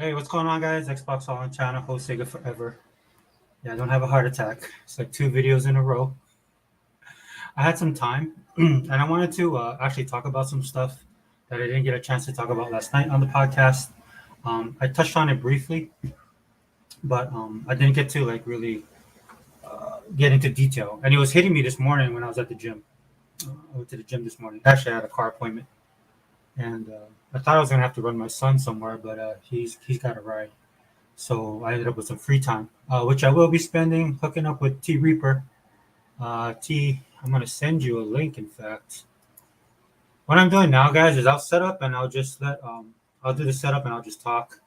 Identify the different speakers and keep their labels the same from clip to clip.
Speaker 1: Hey, what's going on, guys? Xbox on channel, host Sega Forever. Yeah, I don't have a heart attack. It's like two videos in a row. I had some time, and I wanted to actually talk about some stuff that I didn't get a chance to talk about last night on the podcast. I touched on it briefly, but I didn't get to like really get into detail. And it was hitting me this morning when I was at the gym. I went to the gym this morning. Actually, I had a car appointment, and I thought I was gonna have to run my son somewhere, but he's got a ride. So I ended up with some free time, which I will be spending hooking up with T Reaper. I'm going to send you a link, in fact. What I'm doing now, guys, is I'll set up and I'll just I'll do the setup and I'll just talk.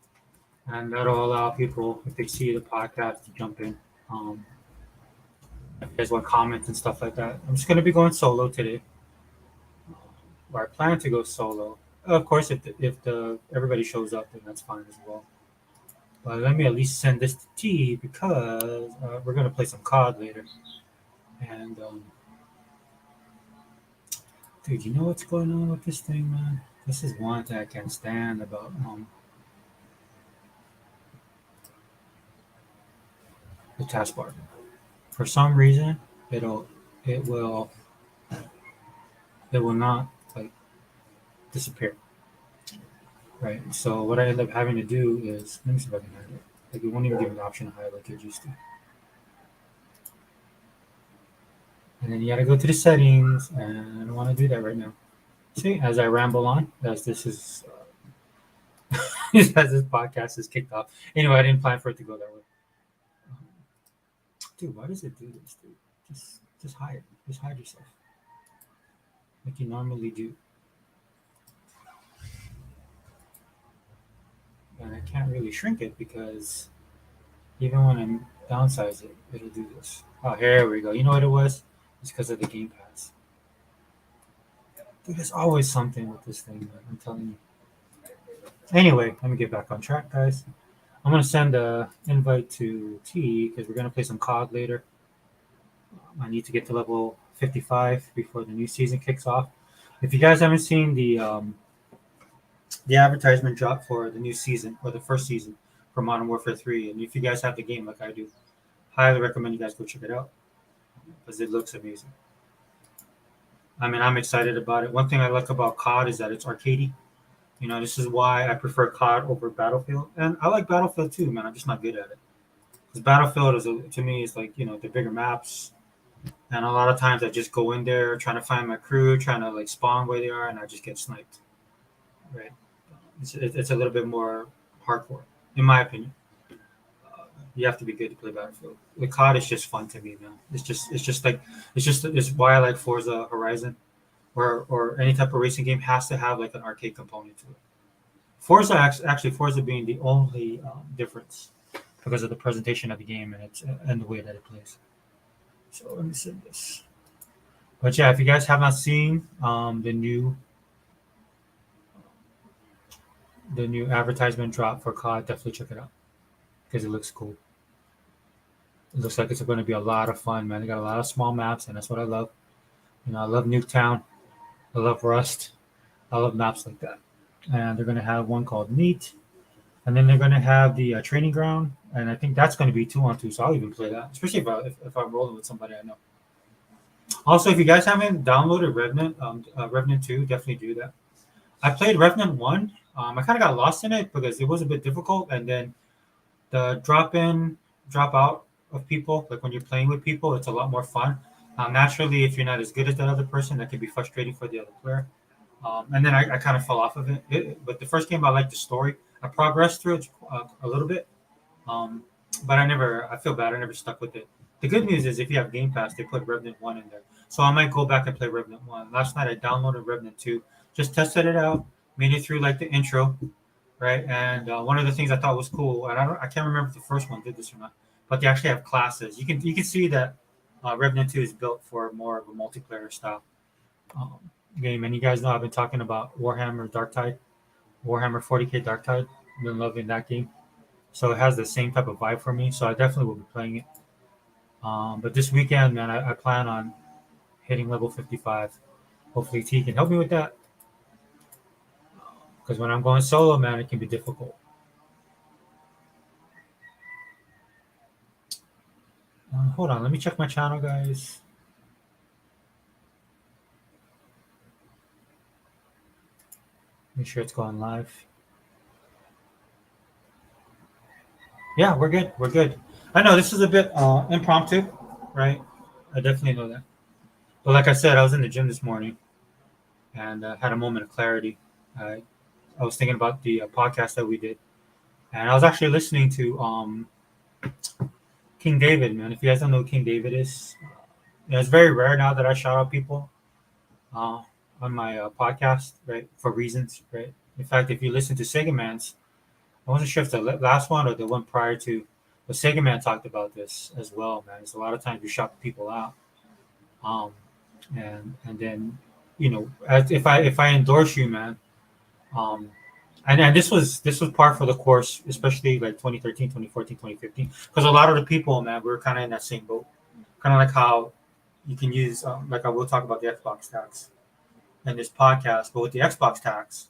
Speaker 1: And that'll allow people, if they see the podcast, to jump in. If you guys want comments and stuff like that. I'm just going to be going solo today, or I plan to go solo. Of course, if the everybody shows up, then that's fine as well. But let me at least send this to T because we're going to play some COD later. And dude, you know what's going on with this thing, man? This is one thing I can't stand about the taskbar. For some reason, it'll it will it will not like disappear. Right. So what I end up having to do is let me see if I can hide it. Like it won't even give me the option to hide like it used to. And then you gotta go to the settings, and I don't want to do that right now. See, as I ramble on, as this is as this podcast is kicked off. Anyway, I didn't plan for it to go that way. Um, Dude, why does it do this, dude? Just hide. Just hide yourself. Like you normally do. And I can't really shrink it because even when I downsize it, it'll do this. Oh, here we go. You know what it was? It's because of the Game Pass. Dude, there's always something with this thing, man. I'm telling you. Anyway, let me get back on track, guys. I'm gonna send a invite to T because we're gonna play some COD later. I need to get to level 55 before the new season kicks off. If you guys haven't seen the advertisement drop for the new season or the first season for Modern Warfare 3, and if you guys have the game like I do, highly recommend you guys go check it out because it looks amazing. I mean, I'm excited about it. One thing I like about COD is that it's arcadey. You know, this is why I prefer COD over Battlefield, and I like Battlefield too, man. I'm just not good at it because Battlefield to me is like the bigger maps, and a lot of times I just go in there trying to find my crew, trying to like spawn where they are, and I just get sniped. Right? It's a little bit more hardcore, in my opinion. You have to be good to play Battlefield. The COD is just fun to me, man. It's why I like Forza Horizon, or any type of racing game has to have like an arcade component to it. Forza being the only difference because of the presentation of the game and the way that it plays. So let me send this. But yeah, if you guys have not seen the new advertisement drop for COD, definitely check it out because it looks cool. It looks like it's going to be a lot of fun, man. They got a lot of small maps, and that's what I love. I love Nuketown. I love Rust. I love maps like that. And they're going to have one called Neat, and then they're going to have the training ground, and I think that's going to be 2-on-2. So I'll even play that, especially if I'm rolling with somebody I know. Also, if you guys haven't downloaded Revenant 2, definitely do that. I played Revenant 1. I kind of got lost in it because it was a bit difficult, and then the drop in, drop out of people, like when you're playing with people, it's a lot more fun. Naturally, if you're not as good as that other person, that can be frustrating for the other player. And then I kind of fell off of it. But the first game, I liked the story. I progressed through it a little bit, um, but I feel bad. I never stuck with it. The good news is if you have Game Pass, they put Revenant 1 in there. So I might go back and play Revenant 1. Last night I downloaded Revenant 2, just tested it out, made it through like the intro, right? And one of the things I thought was cool, and I can't remember if the first one did this or not, but they actually have classes. You can see that Revenant 2 is built for more of a multiplayer style um, game. And you guys know I've been talking about Warhammer 40K Darktide. I've been loving that game. So it has the same type of vibe for me. So I definitely will be playing it. But this weekend, man, I plan on hitting level 55. Hopefully T can help me with that. Because when I'm going solo, man, it can be difficult. Hold on, let me check my channel, guys. Make sure it's going live. Yeah, we're good. We're good. I know this is a bit impromptu, right? I definitely know that. But like I said, I was in the gym this morning and had a moment of clarity. I, I was thinking about the podcast that we did, and I was actually listening to King David, man. If you guys don't know who King David is, it's very rare now that I shout out people uh, on my podcast, right? For reasons, right? In fact, if you listen to Sega Man's, I wasn't sure if the last one or the one prior to, but Sega Man talked about this as well, man. It's a lot of times you shout people out, um, and then if I endorse you, man, um, and this was par for the course, especially like 2013, 2014, 2015, because a lot of the people, man, we were kind of in that same boat, kind of like how you can use, like I will talk about the Xbox tax in this podcast, but with the Xbox tax,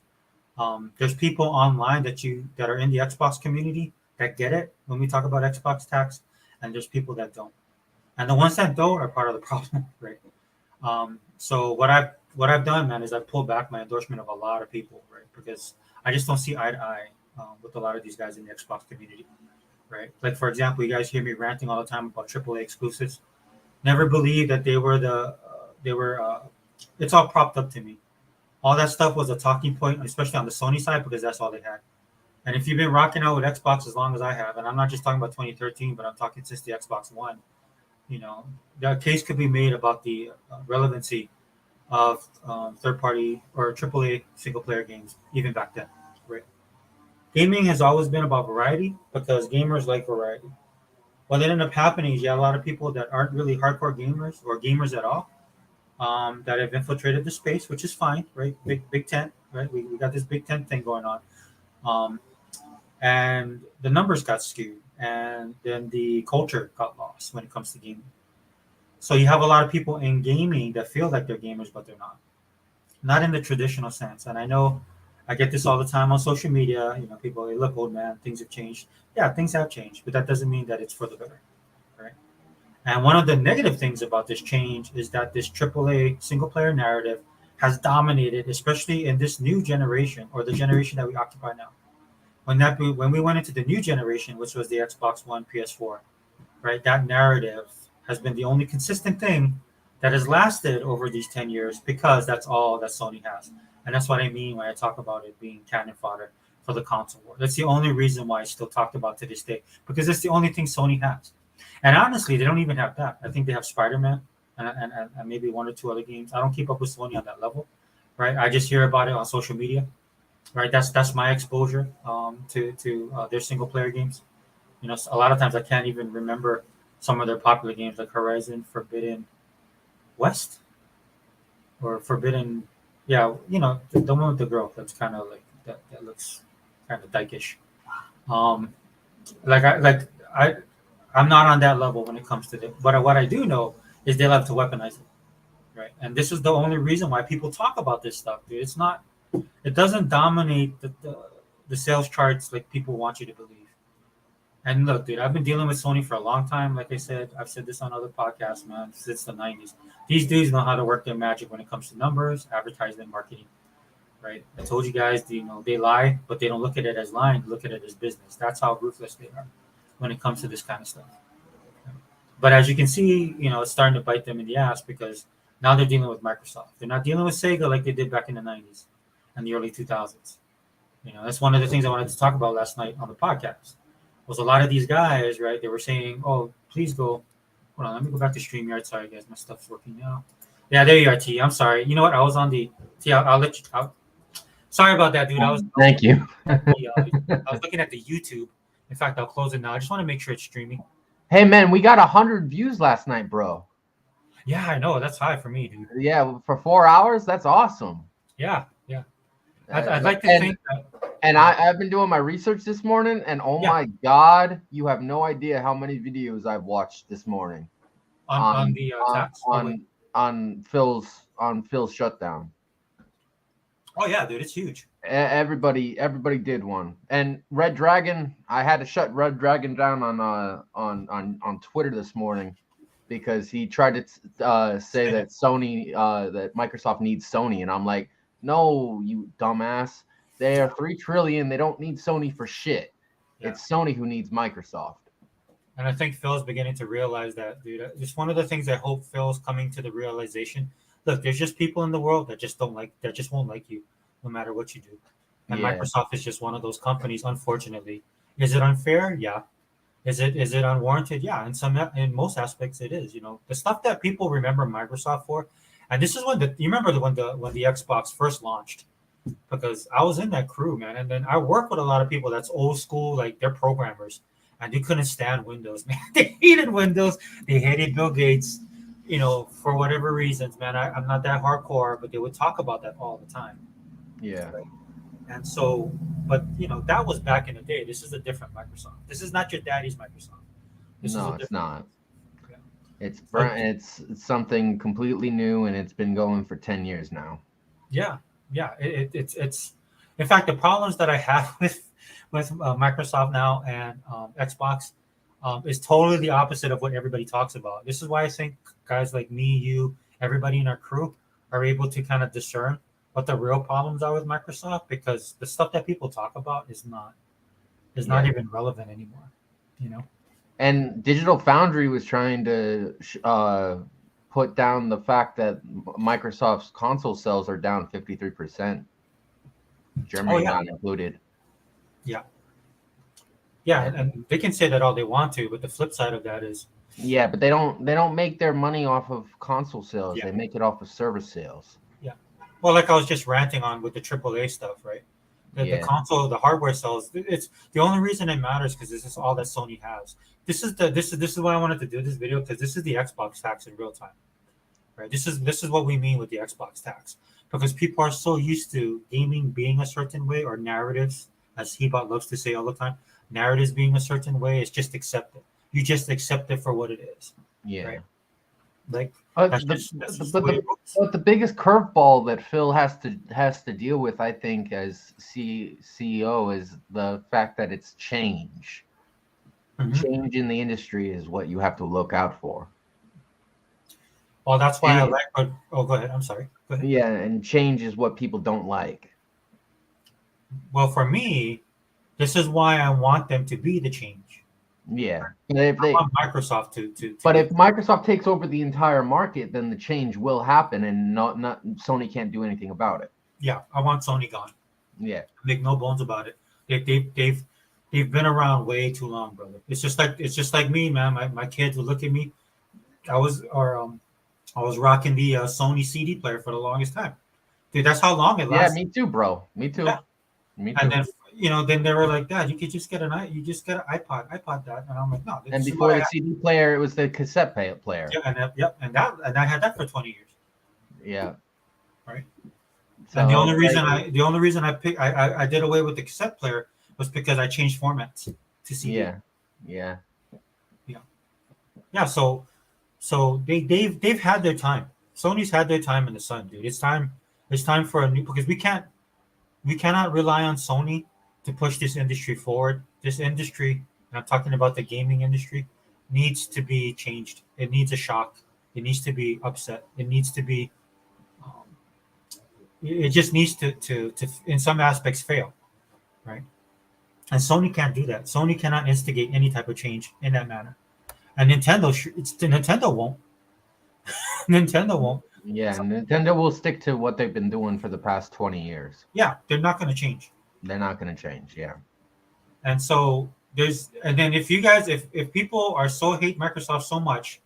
Speaker 1: there's people online that are in the Xbox community that get it when we talk about Xbox tax, and there's people that don't, and the ones that don't are part of the problem, right? So what I've done, man, is I've pulled back my endorsement of a lot of people, right? Because I just don't see eye to eye with a lot of these guys in the Xbox community, right? Like for example, you guys hear me ranting all the time about AAA exclusives. Never believed that they were. It's all propped up to me. All that stuff was a talking point, especially on the Sony side, because that's all they had. And if you've been rocking out with Xbox as long as I have, and I'm not just talking about 2013, but I'm talking since the Xbox One, the case could be made about the relevancy of third party or AAA single player games, even back then. Right? Gaming has always been about variety because gamers like variety. What ended up happening is you have a lot of people that aren't really hardcore gamers or gamers at all that have infiltrated the space, which is fine, right? Big tent, right? We got this big tent thing going on. Um, and the numbers got skewed, and then the culture got lost when it comes to gaming. So you have a lot of people in gaming that feel like they're gamers, but they're not in the traditional sense. And I know I get this all the time on social media. People, hey, look, old man, things have changed. Yeah, things have changed, but that doesn't mean that it's for the better, right? And one of the negative things about this change is that this AAA single player narrative has dominated, especially in this new generation or the generation that we occupy now. When we went into the new generation, which was the Xbox One, PS4, right? That narrative has been the only consistent thing that has lasted over these 10 years because that's all that Sony has. And that's what I mean when I talk about it being cannon fodder for the console war. That's the only reason why it's still talked about to this day because it's the only thing Sony has. And honestly, they don't even have that. I think they have Spider-Man and maybe one or two other games. I don't keep up with Sony on that level, right? I just hear about it on social media, right? That's my exposure to their single player games. A lot of times I can't even remember some of their popular games like Horizon Forbidden West or Forbidden, yeah, the one with the girl that's kind of like that looks kind of dykish. Um, I I'm not on that level when it comes to it. But what I do know is they love to weaponize it, right? And this is the only reason why people talk about this stuff, dude. It doesn't dominate the sales charts like people want you to believe. And look, dude, I've been dealing with Sony for a long time. Like I said, I've said this on other podcasts, man, since the 90s. These dudes know how to work their magic when it comes to numbers, advertisement, marketing, right? I told you guys, they lie, but they don't look at it as lying. They look at it as business. That's how ruthless they are when it comes to this kind of stuff. But as you can see, it's starting to bite them in the ass because now they're dealing with Microsoft. They're not dealing with Sega like they did back in the 90s and the early 2000s. That's one of the things I wanted to talk about last night on the podcast. Was a lot of these guys, right? They were saying, "Oh, please go." Hold on, let me go back to StreamYard. Sorry, guys, my stuff's working now. Yeah, there you are, T. I'm sorry. You know what? I was on the T. I'll let you out. Sorry about that, dude.
Speaker 2: Thank you.
Speaker 1: I was looking at the YouTube. In fact, I'll close it now. I just want to make sure it's streaming.
Speaker 2: Hey, man, we got 100 views last night, bro.
Speaker 1: Yeah, I know. That's high for me, dude.
Speaker 2: Yeah, for 4 hours, that's awesome.
Speaker 1: Yeah. I'd like to think that.
Speaker 2: And I've been doing my research this morning, and my God, you have no idea how many videos I've watched this morning
Speaker 1: on the tax?
Speaker 2: on Phil's shutdown.
Speaker 1: Oh yeah, dude, it's huge.
Speaker 2: Everybody did one. And Red Dragon, I had to shut Red Dragon down on Twitter this morning because he tried to say
Speaker 1: Yeah.
Speaker 2: that that Microsoft needs Sony, and I'm like, no, you dumbass. They are 3 trillion. They don't need Sony for shit.
Speaker 1: Yeah.
Speaker 2: It's Sony who needs Microsoft.
Speaker 1: And I think Phil's beginning to realize that, dude. It's one of the things I hope Phil's coming to the realization. Look, there's just people in the world that just don't like, that just won't like you, no matter what you do. And
Speaker 2: Yeah,
Speaker 1: Microsoft is just one of those companies. Unfortunately, is it unfair? Yeah. Is it unwarranted? Yeah. In most aspects, it is. You know, the stuff that people remember Microsoft for, and this is when you remember when the Xbox first launched, because I was in that crew, man. And then I work with a lot of people that's old school, like they're programmers, and they couldn't stand Windows, man. They hated Windows. They hated Bill Gates, for whatever reasons, man. I'm not that hardcore, but they would talk about that all the time.
Speaker 2: yeah.
Speaker 1: Right. And so, but that was back in the day. This is a different Microsoft. This is not your daddy's Microsoft. This is a
Speaker 2: No, it's
Speaker 1: different.
Speaker 2: not.
Speaker 1: Yeah.
Speaker 2: It's
Speaker 1: So,
Speaker 2: it's something completely new, and it's been going for 10 years now.
Speaker 1: yeah, yeah. It's. In fact, the problems that I have with Microsoft now and Xbox is totally the opposite of what everybody talks about. This is why I think guys like me, you, everybody in our crew are able to kind of discern what the real problems are with Microsoft, because the stuff that people talk about is not
Speaker 2: Yeah.
Speaker 1: even relevant anymore. You know.
Speaker 2: And Digital Foundry was trying to put down the fact that Microsoft's console sales are down 53%,
Speaker 1: Oh
Speaker 2: Germany
Speaker 1: yeah,
Speaker 2: not included.
Speaker 1: yeah, yeah,
Speaker 2: And
Speaker 1: and they can say that all they want to, but the flip side of that is,
Speaker 2: yeah, but they don't make their money off of console sales.
Speaker 1: yeah,
Speaker 2: They make it off of service sales.
Speaker 1: yeah. Well, like I was just ranting on with the AAA stuff, right? The
Speaker 2: Yeah.
Speaker 1: console, the hardware sells. It's the only reason it matters because this is all that Sony has. This is why I wanted to do this video, because this is the Xbox tax in real time, right? This is what we mean with the Xbox tax, because people are so used to gaming being a certain way, or narratives, as Hebot loves to say all the time, narratives being a certain way. It's just accepted. You just accept it for what it is, right?
Speaker 2: Yeah.
Speaker 1: Like
Speaker 2: But
Speaker 1: that's
Speaker 2: the
Speaker 1: just that's
Speaker 2: but
Speaker 1: just the way
Speaker 2: the
Speaker 1: it works.
Speaker 2: but the biggest curveball that Phil has to deal with, I think, as CEO, is the fact that it's change.
Speaker 1: Hmm.
Speaker 2: Change in the industry is what you have to look out for.
Speaker 1: Well, that's why I
Speaker 2: And
Speaker 1: like. Oh, go ahead. I'm sorry. Go ahead.
Speaker 2: yeah, and change is what people don't like.
Speaker 1: Well, for me, this is why I want them to be the change.
Speaker 2: Yeah. But if
Speaker 1: I
Speaker 2: they
Speaker 1: want Microsoft to
Speaker 2: but
Speaker 1: be.
Speaker 2: if Microsoft takes over the entire market, then the change will happen, and not Sony can't do anything about it.
Speaker 1: Yeah, I want Sony gone.
Speaker 2: Yeah.
Speaker 1: Make no bones about it. They've been around way too long, brother. It's just like me, man. My kids would look at me. I was rocking the Sony CD player for the longest time, dude. That's how long it
Speaker 2: Yeah,
Speaker 1: lasted.
Speaker 2: me too, bro. Me
Speaker 1: Yeah,
Speaker 2: too. Me
Speaker 1: and
Speaker 2: too.
Speaker 1: then then they were like, Dad, you could just get you just get an iPod that, and I'm like, no,
Speaker 2: And
Speaker 1: this is what
Speaker 2: before
Speaker 1: I
Speaker 2: the
Speaker 1: have.
Speaker 2: CD player, it was the cassette player.
Speaker 1: Yeah, and I had that for 20 years,
Speaker 2: Yeah.
Speaker 1: right? And the
Speaker 2: So
Speaker 1: only
Speaker 2: like,
Speaker 1: reason I did away with the cassette player was because I changed formats to CD.
Speaker 2: yeah, yeah,
Speaker 1: Yeah, yeah. So they've had their time. Sony's had their time in the sun, dude. It's time for a new, because we cannot rely on Sony to push this industry forward. This industry, and I'm talking about the gaming industry, needs to be changed. It needs a shock. It needs to be upset. It needs to be. Um, it just needs to in some aspects fail, right? And Sony can't do that. Sony cannot instigate any type of change in that manner. And Nintendo won't. Nintendo won't.
Speaker 2: yeah.
Speaker 1: So,
Speaker 2: Nintendo will stick to what they've been doing for the past 20 years.
Speaker 1: yeah, they're not going to change.
Speaker 2: They're not going to change. Yeah,
Speaker 1: And so and then if you guys, if people are so hate Microsoft so much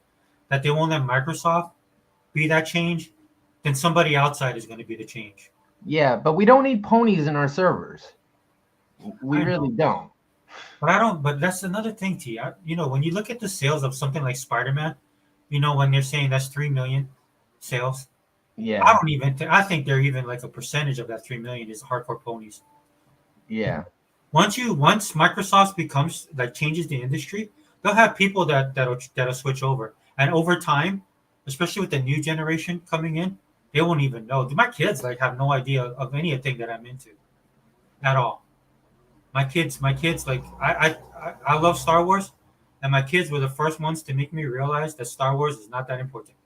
Speaker 1: that they won't let Microsoft be that change, then somebody outside is going to be the change.
Speaker 2: yeah. But we don't need ponies in our servers. We
Speaker 1: I
Speaker 2: really
Speaker 1: know,
Speaker 2: don't.
Speaker 1: but I don't. But that's another thing, T. When you look at the sales of something like Spider-Man, when they're saying that's 3 million sales, I
Speaker 2: Yeah,
Speaker 1: don't even. I think they're even like a percentage of that 3 million is hardcore ponies.
Speaker 2: yeah,
Speaker 1: Once Microsoft becomes, like, changes the industry, they'll have people that'll switch over, and over time, especially with the new generation coming in, they won't even know. My kids like have no idea of anything that I'm into at all. My kids like I love Star Wars, and my kids were the first ones to make me realize that Star Wars is not that important.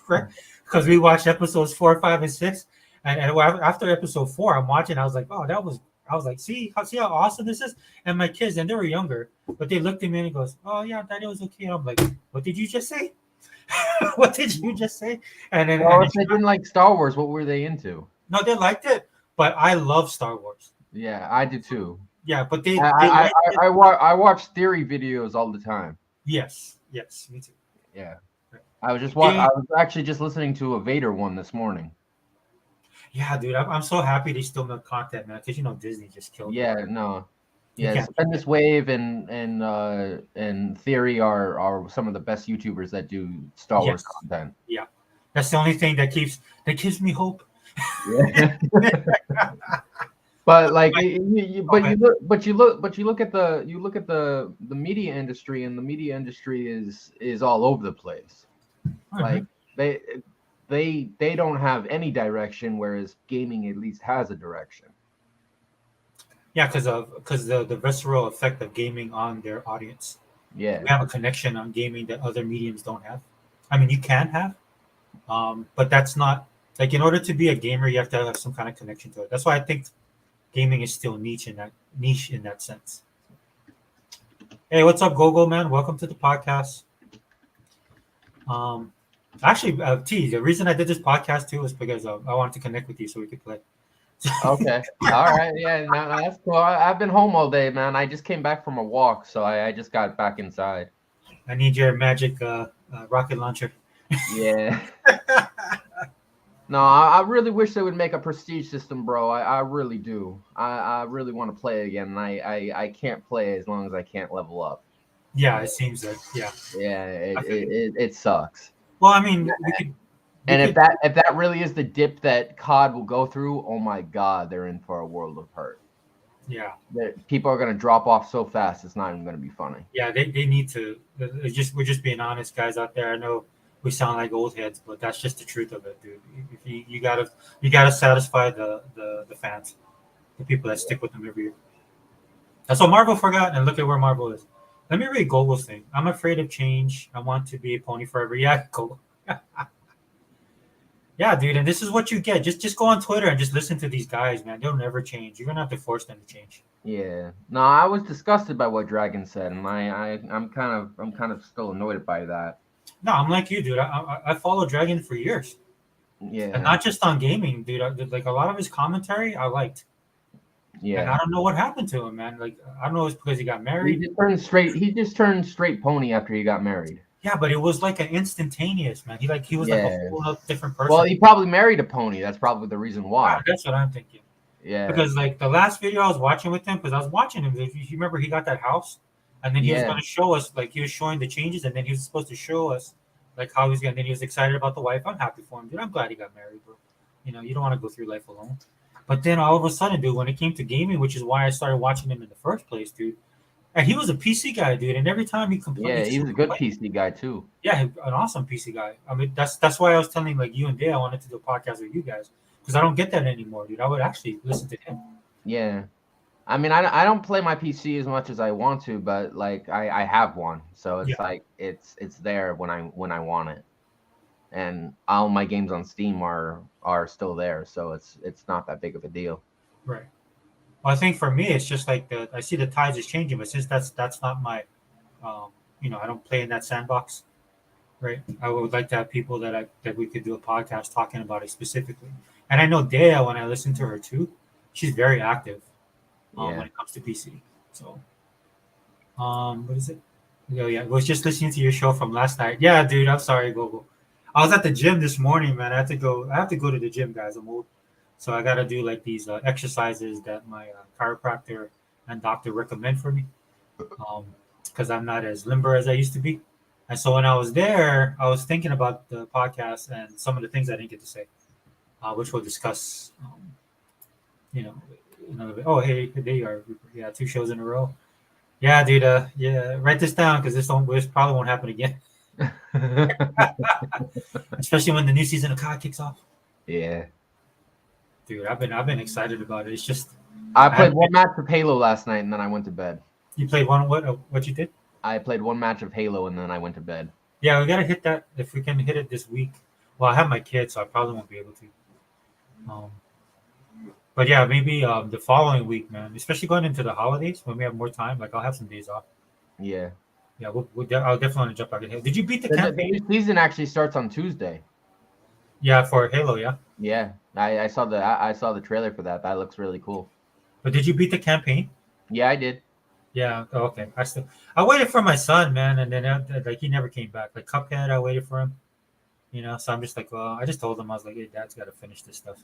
Speaker 1: Right? Because we watched episodes 4, 5, and 6, and after episode 4, I'm watching. I was like, oh, that was. I was like, see how awesome this is. And my kids, and they were younger, but they looked at me and goes, oh yeah, Daddy was okay. And I'm like, what did you just say? What did you just say?
Speaker 2: Well, if they didn't like Star Wars, what were they into?
Speaker 1: No, they liked it, but I love Star Wars.
Speaker 2: Yeah, I do too.
Speaker 1: Yeah, but they
Speaker 2: I
Speaker 1: liked it.
Speaker 2: I watch theory videos all the time.
Speaker 1: Yes, me too.
Speaker 2: Yeah, I was actually just listening to a Vader one this morning.
Speaker 1: Yeah, dude, I'm so happy they still make content, man, because Disney just killed.
Speaker 2: Yeah, no. Yeah, Spendless Wave and Theory are some of the best YouTubers that do Star Wars content.
Speaker 1: Yeah, that's the only thing that gives me hope.
Speaker 2: Yeah. But like, you look at the media industry, and the media industry is all over the place. Mm-hmm. Like they don't have any direction, whereas gaming at least has a direction.
Speaker 1: Yeah, because the visceral effect of gaming on their audience.
Speaker 2: Yeah,
Speaker 1: we have a connection on gaming that other mediums don't have. I mean, you can have, but that's not like, in order to be a gamer, you have to have some kind of connection to it. That's why I think gaming is still niche in that sense. Hey, what's up, Gogo man? Welcome to the podcast. Actually, T, the reason I did this podcast too was because I wanted to connect with you so we could play.
Speaker 2: Okay. All right. Yeah, no, that's cool. I've been home all day, man. I just came back from a walk, so I just got back inside.
Speaker 1: I need your magic rocket launcher.
Speaker 2: Yeah. No, I really wish they would make a prestige system, bro. I really do. I really want to play again, and I can't play as long as I can't level up.
Speaker 1: Yeah, it seems like, yeah.
Speaker 2: Yeah, it sucks.
Speaker 1: Well, I mean,
Speaker 2: if that really is the dip that COD will go through, oh my God, they're in for a world of hurt.
Speaker 1: Yeah.
Speaker 2: People are going to drop off so fast, it's not even going to be funny.
Speaker 1: Yeah, they need to. We're just being honest, guys out there. I know we sound like old heads, but that's just the truth of it, dude. If you gotta satisfy the fans, the people that stick with them every year. That's what Marvel forgot, and look at where Marvel is. Let me read Google's thing. I'm afraid of change. I want to be a pony forever. Yeah, Google. Yeah, dude, and this is what you get. Just go on Twitter and just listen to these guys, man. They'll never change. You're gonna have to force them to change.
Speaker 2: Yeah. No, I was disgusted by what Dragon said, and I'm kind of still annoyed by that.
Speaker 1: No, I'm like you, dude. I followed Dragon for years.
Speaker 2: Yeah.
Speaker 1: And not just on gaming, dude. Like, a lot of his commentary I liked.
Speaker 2: Yeah.
Speaker 1: And I don't know what happened to him, man. Like, I don't know if it's because he got married.
Speaker 2: He just turned straight pony after he got married.
Speaker 1: Yeah, but it was like an instantaneous, man. He was like a whole different person.
Speaker 2: Well, he probably married a pony. That's probably the reason why.
Speaker 1: Yeah, that's what I'm thinking.
Speaker 2: Yeah.
Speaker 1: Because like the last video I was watching with him, because I was watching him. If you remember, he got that house, and then he was going to show us, like, he was showing the changes, and then he was supposed to show us like how he's going. Then he was excited about the wife. I'm happy for him, dude. I'm glad he got married, bro. You don't want to go through life alone. But then all of a sudden, dude, when it came to gaming, which is why I started watching him in the first place, dude. And he was a PC guy, dude. And every time he complained,
Speaker 2: yeah, he was a good PC guy too.
Speaker 1: Yeah, an awesome PC guy. I mean, that's why I was telling like you and Dale I wanted to do a podcast with you guys, because I don't get that anymore, dude. I would actually listen to him.
Speaker 2: Yeah, I mean, I don't play my PC as much as I want to, but like I have one, so it's like it's there when I want it, and all my games on Steam are still there, so it's not that big of a deal.
Speaker 1: Right. Well, I think for me, it's just like I see the tides is changing, but since that's not my, I don't play in that sandbox, right? I would like to have people that we could do a podcast talking about it specifically. And I know Dea, when I listen to her too, she's very active when it comes to PC. So, what is it? Yeah, I was just listening to your show from last night. Yeah, dude, I'm sorry, Gogo. I was at the gym this morning, man. I have to go to the gym, guys. I'm old. So I got to do like these exercises that my chiropractor and doctor recommend for me, because I'm not as limber as I used to be. And so when I was there, I was thinking about the podcast and some of the things I didn't get to say, which we'll discuss. Oh, hey, there you are. Yeah, 2 shows in a row. Yeah, dude. Yeah, write this down because this probably won't happen again. Especially when the new season of COD kicks off.
Speaker 2: Yeah.
Speaker 1: Dude, I've been excited about it. It's just
Speaker 2: I played one match of Halo last night, and then I went to bed.
Speaker 1: You played one? What you did?
Speaker 2: I played one match of Halo and then I went to bed.
Speaker 1: Yeah, we gotta hit that if we can hit it this week. Well, I have my kids, so I probably won't be able to. Um, but yeah, maybe the following week, man. Especially going into the holidays when we have more time. Like I'll have some days off.
Speaker 2: Yeah.
Speaker 1: Yeah, I'll definitely want to jump back in here. Did you beat the
Speaker 2: The
Speaker 1: campaign?
Speaker 2: new season actually starts on Tuesday.
Speaker 1: Yeah, for Halo, yeah.
Speaker 2: Yeah, I saw I saw the trailer for that. That looks really cool.
Speaker 1: But did you beat the campaign?
Speaker 2: Yeah, I did.
Speaker 1: Yeah. Oh, okay. I waited for my son, man, and then like he never came back. Like Cuphead, I waited for him. So I'm just like, well, I just told him I was like, hey, Dad's got to finish this stuff,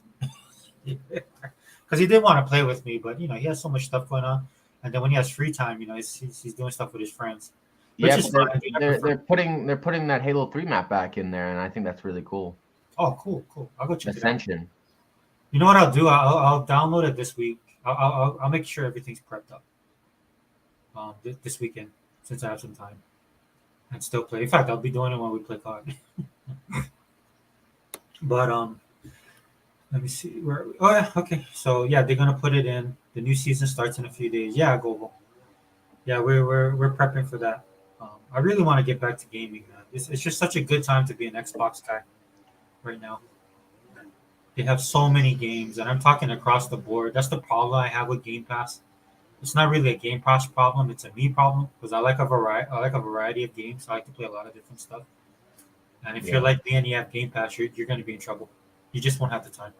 Speaker 1: because he did want to play with me, but he has so much stuff going on, and then when he has free time, he's doing stuff with his friends, which
Speaker 2: Yeah,
Speaker 1: is
Speaker 2: but
Speaker 1: fine.
Speaker 2: they're putting that Halo 3 map back in there, and I think that's really cool.
Speaker 1: Oh, cool. I'll go check it out.
Speaker 2: Ascension.
Speaker 1: You know what I'll do? I'll download it this week. I'll make sure everything's prepped up this weekend since I have some time and still play. In fact, I'll be doing it when we play COD. But let me see where. Oh yeah, okay. So yeah, they're gonna put it in. The new season starts in a few days. Yeah, Global. Yeah, we're prepping for that. I really want to get back to gaming, man. It's just such a good time to be an Xbox guy right now. They have so many games, and I'm talking across the board. That's the problem I have with Game Pass. It's not really a Game Pass problem; it's a me problem because I like a variety. I like a variety of games. I like to play a lot of different stuff. And if you're
Speaker 2: Yeah.
Speaker 1: like me and you have Game Pass, you're going to be in trouble. You just won't have the time.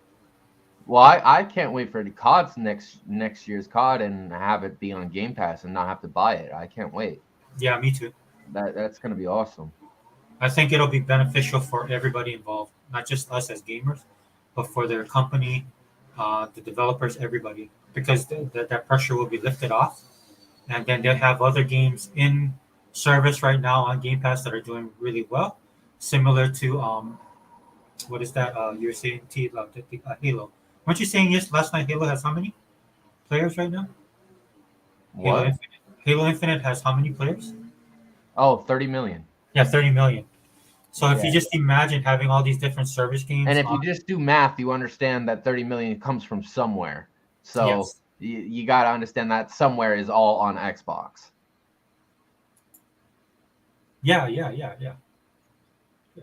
Speaker 2: Well, I can't wait for the COD's next year's COD and have it be on Game Pass and not have to buy it. I can't wait.
Speaker 1: Yeah, me too.
Speaker 2: That's gonna be awesome.
Speaker 1: I think it'll be beneficial for everybody involved, not just us as gamers, but for their company, the developers, everybody, because that pressure will be lifted off, and then they'll have other games in service right now on Game Pass that are doing really well, similar to what is that? You're saying Halo. Weren't you saying yes last night? Halo has how many players right now? Halo
Speaker 2: What?
Speaker 1: Infinite. Halo Infinite has how many players?
Speaker 2: Oh, 30 million.
Speaker 1: Yeah, 30 million. So if you
Speaker 2: Yeah.
Speaker 1: just imagine having all these different service
Speaker 2: And
Speaker 1: games
Speaker 2: if you
Speaker 1: on,
Speaker 2: just do math, you understand that 30 million comes from somewhere. So
Speaker 1: yes,
Speaker 2: you got to understand that somewhere is all on Xbox.
Speaker 1: yeah.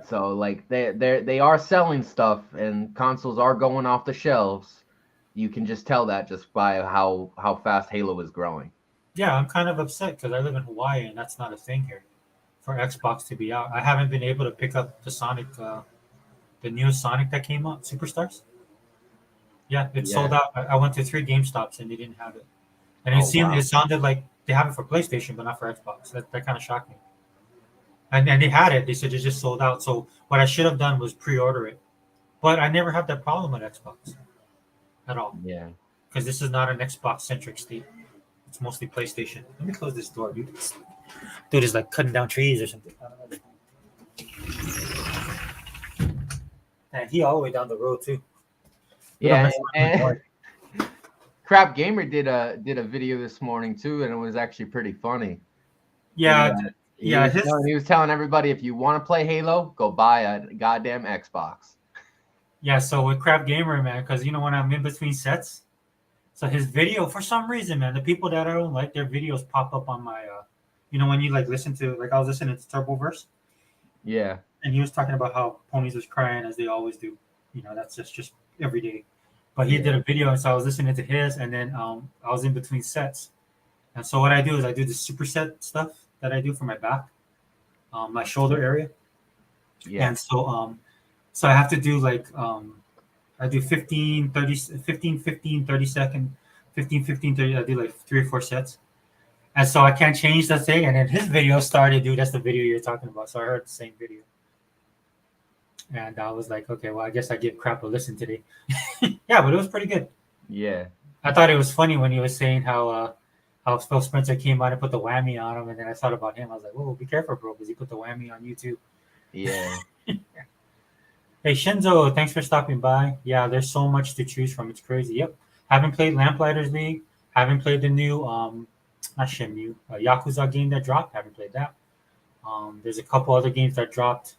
Speaker 2: So like they are selling stuff and consoles are going off the shelves. You can just tell that just by how fast Halo is growing.
Speaker 1: Yeah, I'm kind of upset because I live in Hawaii and that's not a thing here for Xbox to be out. I haven't been able to pick up the new Sonic that came out, Superstars. Yeah, it's sold
Speaker 2: Yeah.
Speaker 1: out. I went to 3 GameStops and they didn't have it, and
Speaker 2: Oh wow.
Speaker 1: it sounded like they have it for PlayStation but not for Xbox. That kind of shocked me. And they had it. They said it just sold out. So what I should have done was pre-order it, but I never have that problem with Xbox at all
Speaker 2: Yeah.
Speaker 1: because this is not an Xbox centric state. It's mostly PlayStation. Let me close this door, dude. Dude is like cutting down trees or something. And he all the way down the road too. We don't
Speaker 2: Yeah,
Speaker 1: mess around with
Speaker 2: and
Speaker 1: noise.
Speaker 2: Crap Gamer did a video this morning too, and it was actually pretty funny.
Speaker 1: Yeah, yeah.
Speaker 2: He was telling everybody if you want to play Halo, go buy a goddamn Xbox.
Speaker 1: Yeah. So with Crap Gamer, man, because when I'm in between sets, so his video for some reason, man, the people that I don't like their videos pop up on my, when you like listen to I was listening to Turboverse,
Speaker 2: Yeah.
Speaker 1: and he was talking about how ponies was crying as they always do. That's just every day. But he did a video, and so I was listening to his, and then I was in between sets, and so what I do is I do the superset stuff that I do for my back, my shoulder area,
Speaker 2: Yeah.
Speaker 1: and so I have to do like I do 15, 30, 15, 15, 30 second, 15, 15, 30. I do like 3 or 4 sets. And so I can't change the thing. And then his video started, dude. That's the video you're talking about. So I heard the same video. And I was like, okay, well, I guess I give Crap a listen today. Yeah, but it was pretty good.
Speaker 2: Yeah.
Speaker 1: I thought it was funny when he was saying how Phil Spencer came out and put the whammy on him. And then I thought about him. I was like, whoa, be careful, bro, because he put the whammy on you too.
Speaker 2: Yeah.
Speaker 1: Hey Shinzo, thanks for stopping by. Yeah, there's so much to choose from. It's crazy. Yep. Haven't played Lamplighters League. Haven't played the new not Shenmue, Yakuza game that dropped. Haven't played that. There's a couple other games that dropped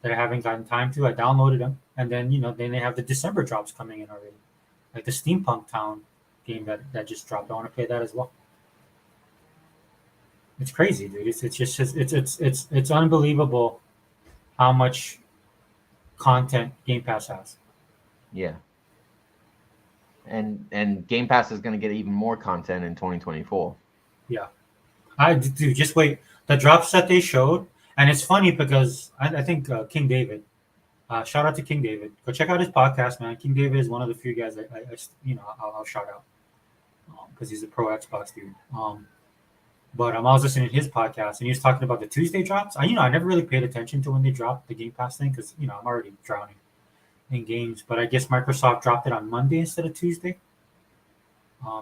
Speaker 1: that I haven't gotten time to. I downloaded them, and then then they have the December drops coming in already, like the Steampunk Town game that just dropped. I want to play that as well. It's crazy, dude. It's just it's unbelievable how much content Game Pass has.
Speaker 2: Yeah. And Game Pass is going to get even more content in 2024.
Speaker 1: Yeah, I do. Just wait. The drops that they showed, and it's funny because I think King David. Shout out to King David. Go check out his podcast, man. King David is one of the few guys that I'll shout out because he's a pro Xbox dude. But I was listening to his podcast and he was talking about the Tuesday drops. I never really paid attention to when they dropped the Game Pass thing because I'm already drowning in games. But I guess Microsoft dropped it on Monday instead of Tuesday.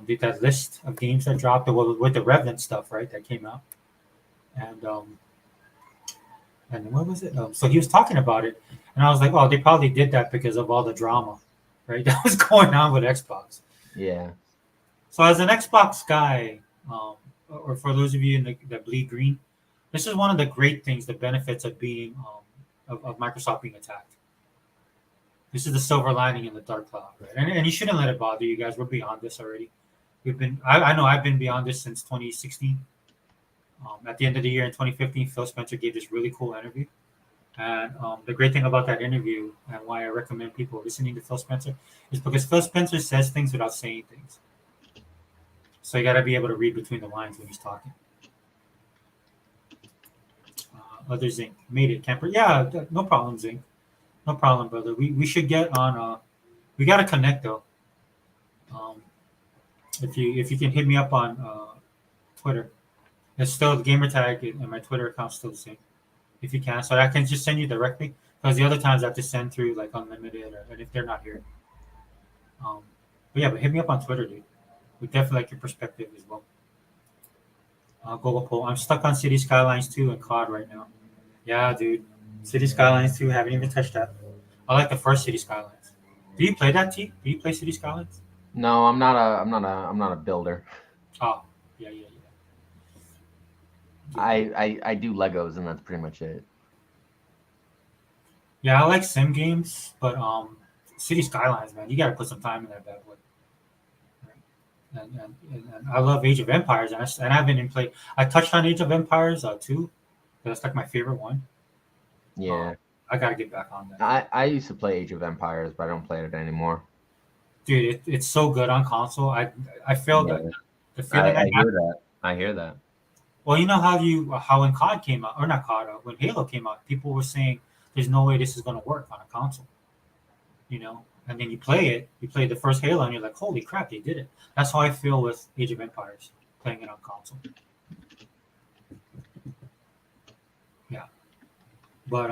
Speaker 1: Did that list of games that dropped with the Revenant stuff, right? That came out, and what was it? So he was talking about it, and I was like, oh, they probably did that because of all the drama, right? That was going on with Xbox.
Speaker 2: Yeah.
Speaker 1: So as an Xbox guy, or for those of you that bleed green, this is one of the great things, the benefits of being of Microsoft being attacked. This is the silver lining in the dark cloud, right? And you shouldn't let it bother you guys. We're beyond this already. I know I've been beyond this since 2016. At the end of the year in 2015, Phil Spencer gave this really cool interview. And the great thing about that interview and why I recommend people listening to Phil Spencer is because Phil Spencer says things without saying things. So you got to be able to read between the lines when he's talking. Other Zinc made it, Camper. Yeah, no problem, Zinc. No problem, brother. We should get on. We got to connect though. Um, if you can hit me up on Twitter, it's still the gamer tag and my Twitter account's still the same. If you can, so I can just send you directly because the other times I have to send through like unlimited and if they're not here. But hit me up on Twitter, dude. We definitely like your perspective as well. Global poll. I'm stuck on City Skylines 2 and COD right now. Yeah, dude. City Skylines 2, haven't even touched that. I like the first City Skylines. Do you play that, T? Do you play City Skylines?
Speaker 2: No, I'm not a builder.
Speaker 1: Oh, yeah.
Speaker 2: I do Legos and that's pretty much it.
Speaker 1: Yeah, I like sim games, but City Skylines, man, you got to put some time in that bad boy. And I love Age of Empires, and I've been in play. I touched on Age of Empires too. That's like my favorite one.
Speaker 2: Yeah.
Speaker 1: I gotta get back on that.
Speaker 2: I used to play Age of Empires, but I don't play it anymore.
Speaker 1: Dude, it's so good on console. I feel
Speaker 2: Yeah.
Speaker 1: that the feeling
Speaker 2: I hear that. I hear that.
Speaker 1: Well, you know how when COD came out, or not COD, when Halo came out, people were saying there's no way this is gonna work on a console. And then you play the first Halo, and you're like, holy crap, they did it. That's how I feel with Age of Empires, playing it on console. Yeah, but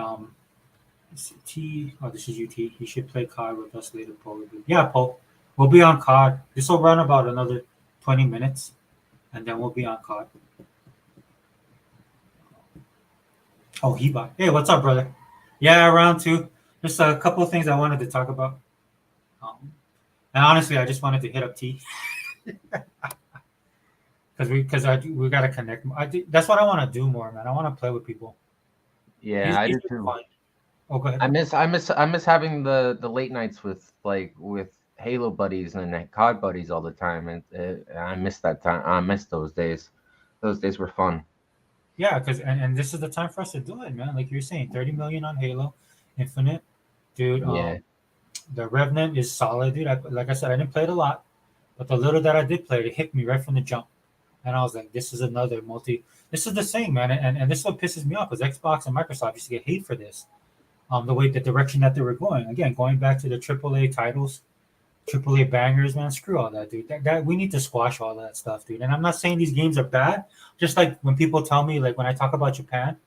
Speaker 1: T. Oh, this is UT. He should play COD with us later, Paul. Yeah, Paul. We'll be on COD. This will run about another 20 minutes, and then we'll be on COD. Oh, Heba. Hey, what's up, brother? Yeah, round two. Just a couple of things I wanted to talk about. And honestly, I just wanted to hit up T because we got to connect. That's what I want to do more, man. I want to play with people.
Speaker 2: Yeah, I do too.
Speaker 1: Fun. Oh, go ahead.
Speaker 2: I miss having the late nights with Halo buddies and COD buddies all the time, and I miss that time. I miss those days. Those days were fun.
Speaker 1: Yeah, and this is the time for us to do it, man. Like you're saying, 30 million on Halo Infinite, dude.
Speaker 2: Yeah.
Speaker 1: The Revenant is solid, dude. Like I said, I didn't play it a lot, but the little that I did play, it hit me right from the jump, and I was like, this is another multi. This is the same, man, and this is what pisses me off because Xbox and Microsoft used to get hate for this. The direction that they were going. Again, going back to the AAA titles, AAA bangers, man. Screw all that, dude. That we need to squash all that stuff, dude. And I'm not saying these games are bad. Just like when people tell me, like when I talk about Japan,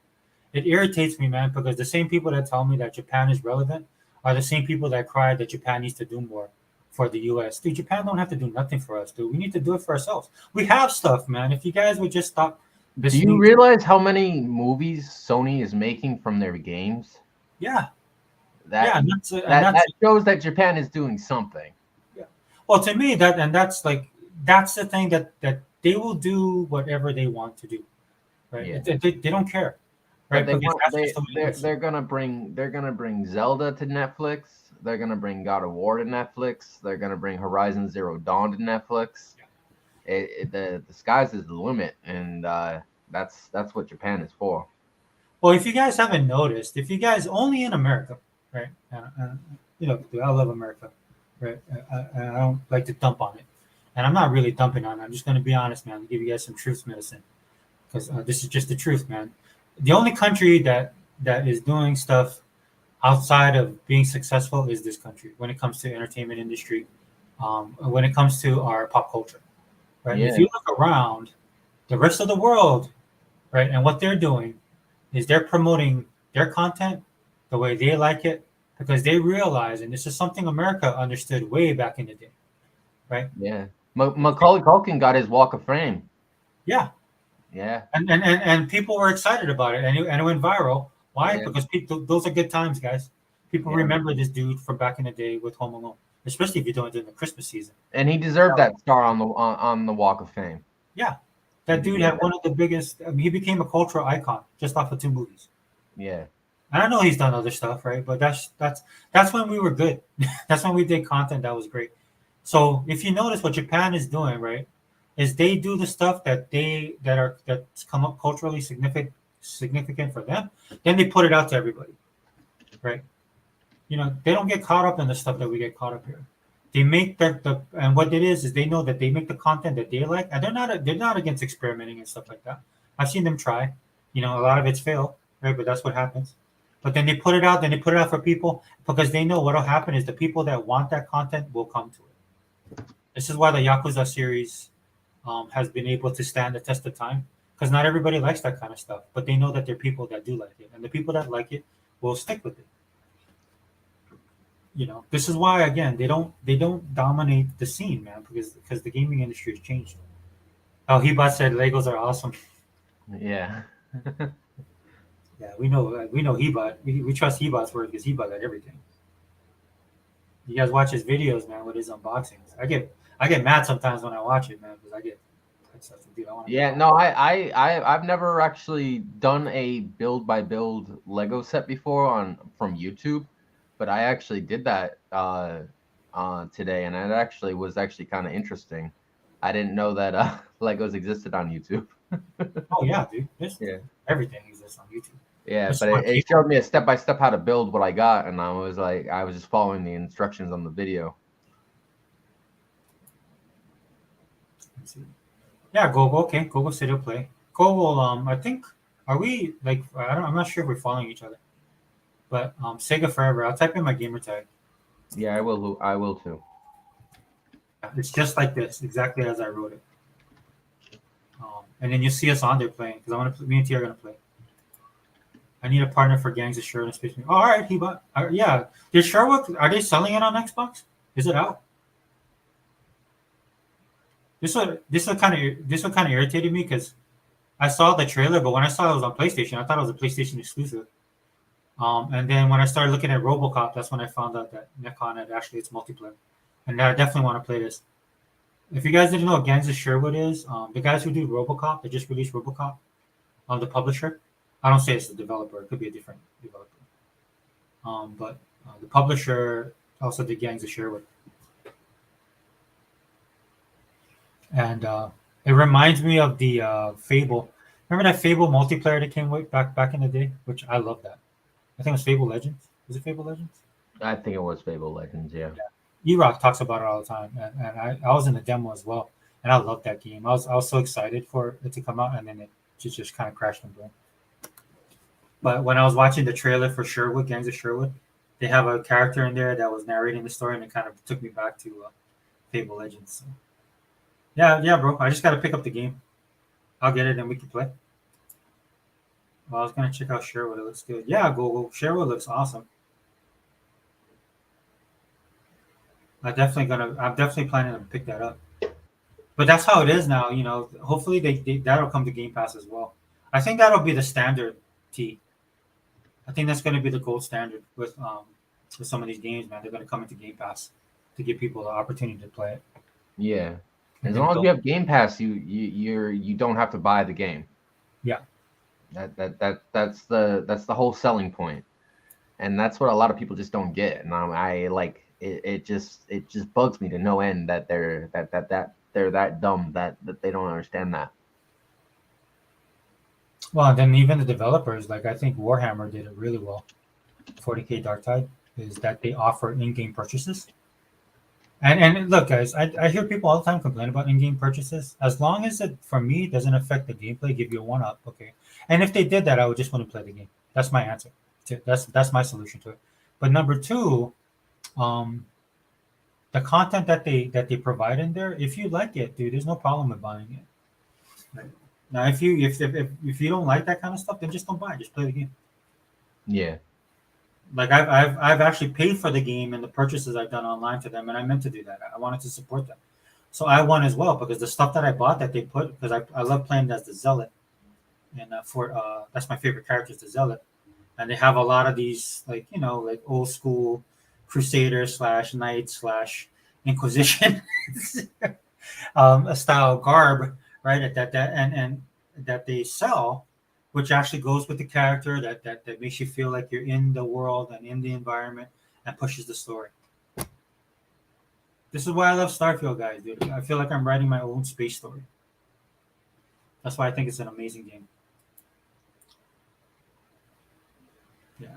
Speaker 1: it irritates me, man, because the same people that tell me that Japan is relevant are the same people that cry that Japan needs to do more for the U.S. Dude, Japan don't have to do nothing for us, dude. We need to do it for ourselves. We have stuff, man. If you guys would just stop.
Speaker 2: Do you realize how many movies Sony is making from their games?
Speaker 1: Yeah.
Speaker 2: That shows that Japan is doing something.
Speaker 1: Yeah. Well, to me, that's the thing that they will do whatever they want to do, right? Yeah. They don't care, right?
Speaker 2: They're gonna bring Zelda to Netflix. They're gonna bring God of War to Netflix. They're gonna bring Horizon Zero Dawn to Netflix. Yeah. The sky's is the limit, and That's what Japan is for.
Speaker 1: Well, if you guys haven't noticed, if you guys only in America, right? You know, dude, I love America, right? I don't like to dump on it, and I'm not really dumping on it. I'm just going to be honest, man. Give you guys some truth medicine because this is just the truth, man. The only country that is doing stuff outside of being successful is this country when it comes to entertainment industry, when it comes to our pop culture, right? If
Speaker 2: Yeah,
Speaker 1: you look around the rest of the world, right, and what they're doing is they're promoting their content the way they like it because they realize, and this is something America understood way back in the day, right?
Speaker 2: yeah. Macaulay Culkin got his Walk of Fame.
Speaker 1: Yeah,
Speaker 2: Yeah,
Speaker 1: and people were excited about it, and it went viral. Why?
Speaker 2: yeah,
Speaker 1: Because people, those are good times, guys. People
Speaker 2: yeah.
Speaker 1: remember this dude from back in the day with Home Alone, especially if you're doing it during the Christmas season.
Speaker 2: And he deserved that star on the Walk of Fame.
Speaker 1: Yeah,
Speaker 2: He
Speaker 1: that dude
Speaker 2: deserved
Speaker 1: had
Speaker 2: that.
Speaker 1: one of the biggest. I mean, he became a cultural icon just off of two movies.
Speaker 2: Yeah,
Speaker 1: And I know he's done other stuff, right? But that's when we were good. That's when we did content that was great. So if you notice what Japan is doing, right, is they do the stuff that's come up culturally significant for them, then they put it out to everybody, right? You know, they don't get caught up in the stuff that we get caught up here. They make the and what it is they know that they make the content that they like, and they're not against experimenting and stuff like that. I've seen them try. You know, a lot of it's fail, right? But that's what happens. But then they put it out. Then they put it out for people because they know what'll happen is the people that want that content will come to it. This is why the Yakuza series has been able to stand the test of time because not everybody likes that kind of stuff, but they know that there are people that do like it, and the people that like it will stick with it. You know, this is why again they don't dominate the scene, man, because the gaming industry has changed. Oh, Hebot said Legos are awesome.
Speaker 2: yeah,
Speaker 1: Yeah, we know Hebot. We trust Hebot's word because Hebot got everything. You guys watch his videos, man, with his unboxings. I get mad sometimes when I watch it, man, because I get dude, I want to make
Speaker 2: yeah.
Speaker 1: all.
Speaker 2: No, I've never actually done a build by build Lego set before on from YouTube, but I actually did that today, and it actually was actually kind of interesting. I didn't know that Legos existed on YouTube.
Speaker 1: Oh yeah, dude, this
Speaker 2: Yeah.
Speaker 1: everything exists on YouTube.
Speaker 2: Yeah,
Speaker 1: This is
Speaker 2: but
Speaker 1: why
Speaker 2: it
Speaker 1: people.
Speaker 2: showed me a step by step how to build what I got, and I was just following the instructions on the video.
Speaker 1: Let's see. Yeah, Gogo. Okay, Gogo said he'll play. Gogo. I think are we like I'm not sure if we're following each other, but Sega Forever. I'll type in my gamer tag.
Speaker 2: Yeah, I will. I will too.
Speaker 1: It's just like this, exactly as I wrote it. And then you see us on there playing because I want to. Me and T are gonna play. I need a partner for Gangs of Sure and Space Marine. Oh, all right, he bought. Yeah, did Sherwood? Are they selling it on Xbox? Is it out? This one kind of irritated me because I saw the trailer, but when I saw it was on PlayStation, I thought it was a PlayStation exclusive. And then when I started looking at RoboCop, that's when I found out that Nikon had actually it's multiplayer, and I definitely want to play this. If you guys didn't know what Gangs of Sherwood is, the guys who do RoboCop, they just released RoboCop, the publisher. I don't say it's the developer; it could be a different developer. But the publisher also did Gangs of Sherwood, and it reminds me of the Fable. Remember that Fable multiplayer that came way back in the day, which I love that. I think it was Fable Legends. Was it Fable Legends?
Speaker 2: I think it was Fable Legends. Yeah.
Speaker 1: E-Rock talks about it all the time, and I was in the demo as well, and I loved that game. I was so excited for it to come out, and then it just kind of crashed and burned. But when I was watching the trailer for Sherwood, Gangs of Sherwood, they have a character in there that was narrating the story, and it kind of took me back to Fable Legends. So, yeah, yeah, bro. I just got to pick up the game. I'll get it, and we can play. Well, I was gonna check out Sherwood. It looks good. Yeah, Google Sherwood looks awesome. I'm definitely planning to pick that up. But that's how it is now. You know, hopefully that'll come to Game Pass as well. I think that'll be the standard. T. I think that's going to be the gold standard with some of these games, man. They're going to come into Game Pass to give people the opportunity to play it.
Speaker 2: Yeah.
Speaker 1: And
Speaker 2: As
Speaker 1: then
Speaker 2: long as you have Game Pass, you don't have to buy the game.
Speaker 1: Yeah.
Speaker 2: That's the whole selling point, and that's what a lot of people just don't get. And I like it. It just bugs me to no end that they're that they're that dumb that they don't understand that.
Speaker 1: Well, then even the developers, like I think Warhammer did it really well. 40K Dark Tide is that they offer in-game purchases. And look, guys, I hear people all the time complain about in-game purchases. As long as it, for me, doesn't affect the gameplay, give you a one-up, okay. And if they did that, I would just want to play the game. That's my answer. That's my solution to it. But number two, um, the content that they provide in there, if you like it, dude, there's no problem with buying it. Right? Now, if you don't like that kind of stuff, then just don't buy it. Just play the game.
Speaker 2: Yeah.
Speaker 1: Like I've actually paid for the game and the purchases I've done online to them, and I meant to do that. I wanted to support them, so I won as well because the stuff that I bought that they put, because I love playing as the zealot, and for that's my favorite character is the zealot, and they have a lot of these like like old school crusader slash knight slash inquisition style garb, right? And that they sell, which actually goes with the character that makes you feel like you're in the world and in the environment and pushes the story. This is why I love Starfield, guys, dude. I feel like I'm writing my own space story. That's why I think it's an amazing game. Yeah.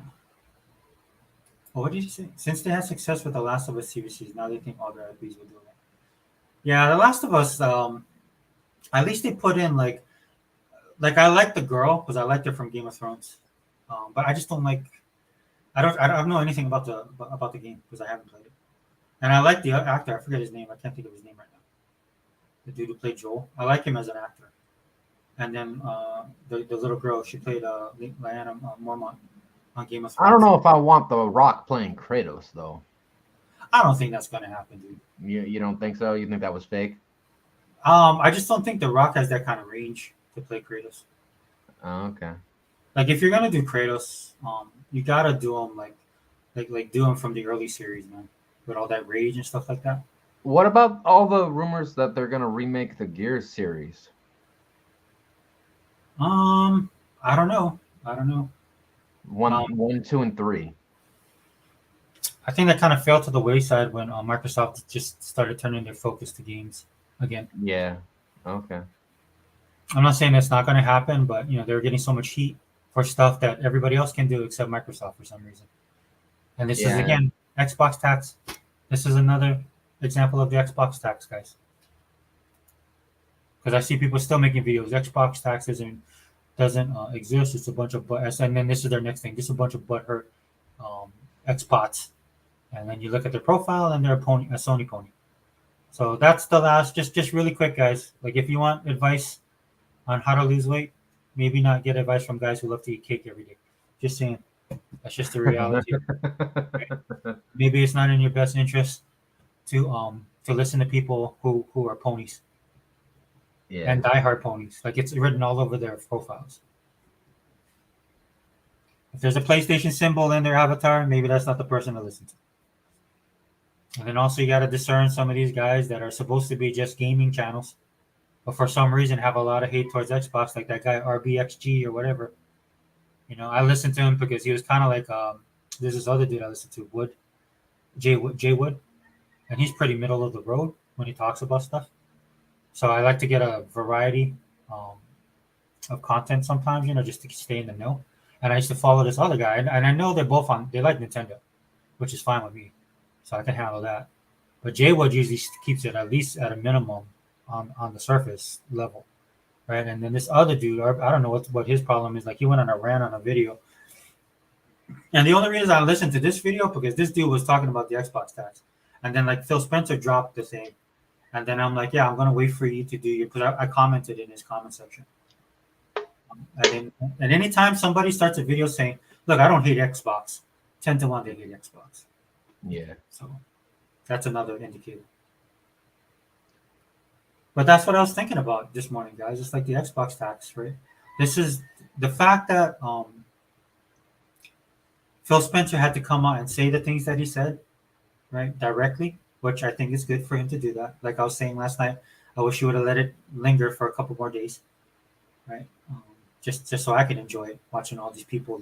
Speaker 1: Well, what did you say? Since they had success with the Last of Us series, now they think other IPs will do it. Yeah, The Last of Us. At least they put in like I like the girl because I liked her from Game of Thrones, but I just don't like. I don't know anything about the game because I haven't played it. And I like the actor. I forget his name. I can't think of his name right now. The dude who played Joel. I like him as an actor. And then the little girl, she played Lyanna Mormont on Game of Thrones.
Speaker 2: I don't know if I want The Rock playing Kratos though.
Speaker 1: I don't think that's gonna happen, dude.
Speaker 2: You don't think so? You think that was fake?
Speaker 1: I just don't think The Rock has that kind of range to play Kratos.
Speaker 2: Oh, okay.
Speaker 1: Like if you're gonna do Kratos, you gotta do him like do him from the early series, man, with all that rage and stuff like that.
Speaker 2: What about all the rumors that they're gonna remake the Gears series?
Speaker 1: I don't know. I don't know.
Speaker 2: One, 2, and 3.
Speaker 1: I think that kind of fell to the wayside when Microsoft just started turning their focus to games again.
Speaker 2: Yeah. Okay.
Speaker 1: I'm not saying that's not going to happen, but they're getting so much heat for stuff that everybody else can do except Microsoft for some reason. And this is again Xbox tax. This is another example of the Xbox tax, guys. Because I see people still making videos. Xbox tax doesn't exist. It's a bunch of and then this is their next thing. Just a bunch of butthurt Xbots. And then you look at their profile and they're a Sony pony. So that's the last. Just really quick, guys. Like if you want advice on how to lose weight, maybe not get advice from guys who love to eat cake every day. Just saying. That's just the reality. Right? Maybe it's not in your best interest to listen to people who are ponies. Yeah. And diehard ponies. Like it's written all over their profiles. If there's a PlayStation symbol in their avatar, maybe that's not the person to listen to. And then also you got to discern some of these guys that are supposed to be just gaming channels, but for some reason have a lot of hate towards Xbox, like that guy RBXG or whatever. I listened to him because he was kind of like there's this other dude I listened to, Jay Wood, and he's pretty middle of the road when he talks about stuff. So I like to get a variety of content sometimes, just to stay in the know. And I used to follow this other guy, and I know they're both they like Nintendo, which is fine with me. So I can handle that. But Jay Wood usually keeps it at least at a minimum on the surface level, right? And then this other dude, I don't know what his problem is. Like he went on a rant on a video. And the only reason I listened to this video because this dude was talking about the Xbox tax. And then like Phil Spencer dropped the thing. And then I'm like, yeah, I'm going to wait for you to do your, because I commented in his comment section. And anytime somebody starts a video saying, look, I don't hate Xbox, 10 to 1, they hate Xbox.
Speaker 2: Yeah.
Speaker 1: So that's another indicator. But that's what I was thinking about this morning, guys. It's like the Xbox tax, right? This is the fact that Phil Spencer had to come out and say the things that he said, right, directly, which I think is good for him to do that. Like I was saying last night, I wish he would have let it linger for a couple more days, right? Just so I could enjoy it, watching all these people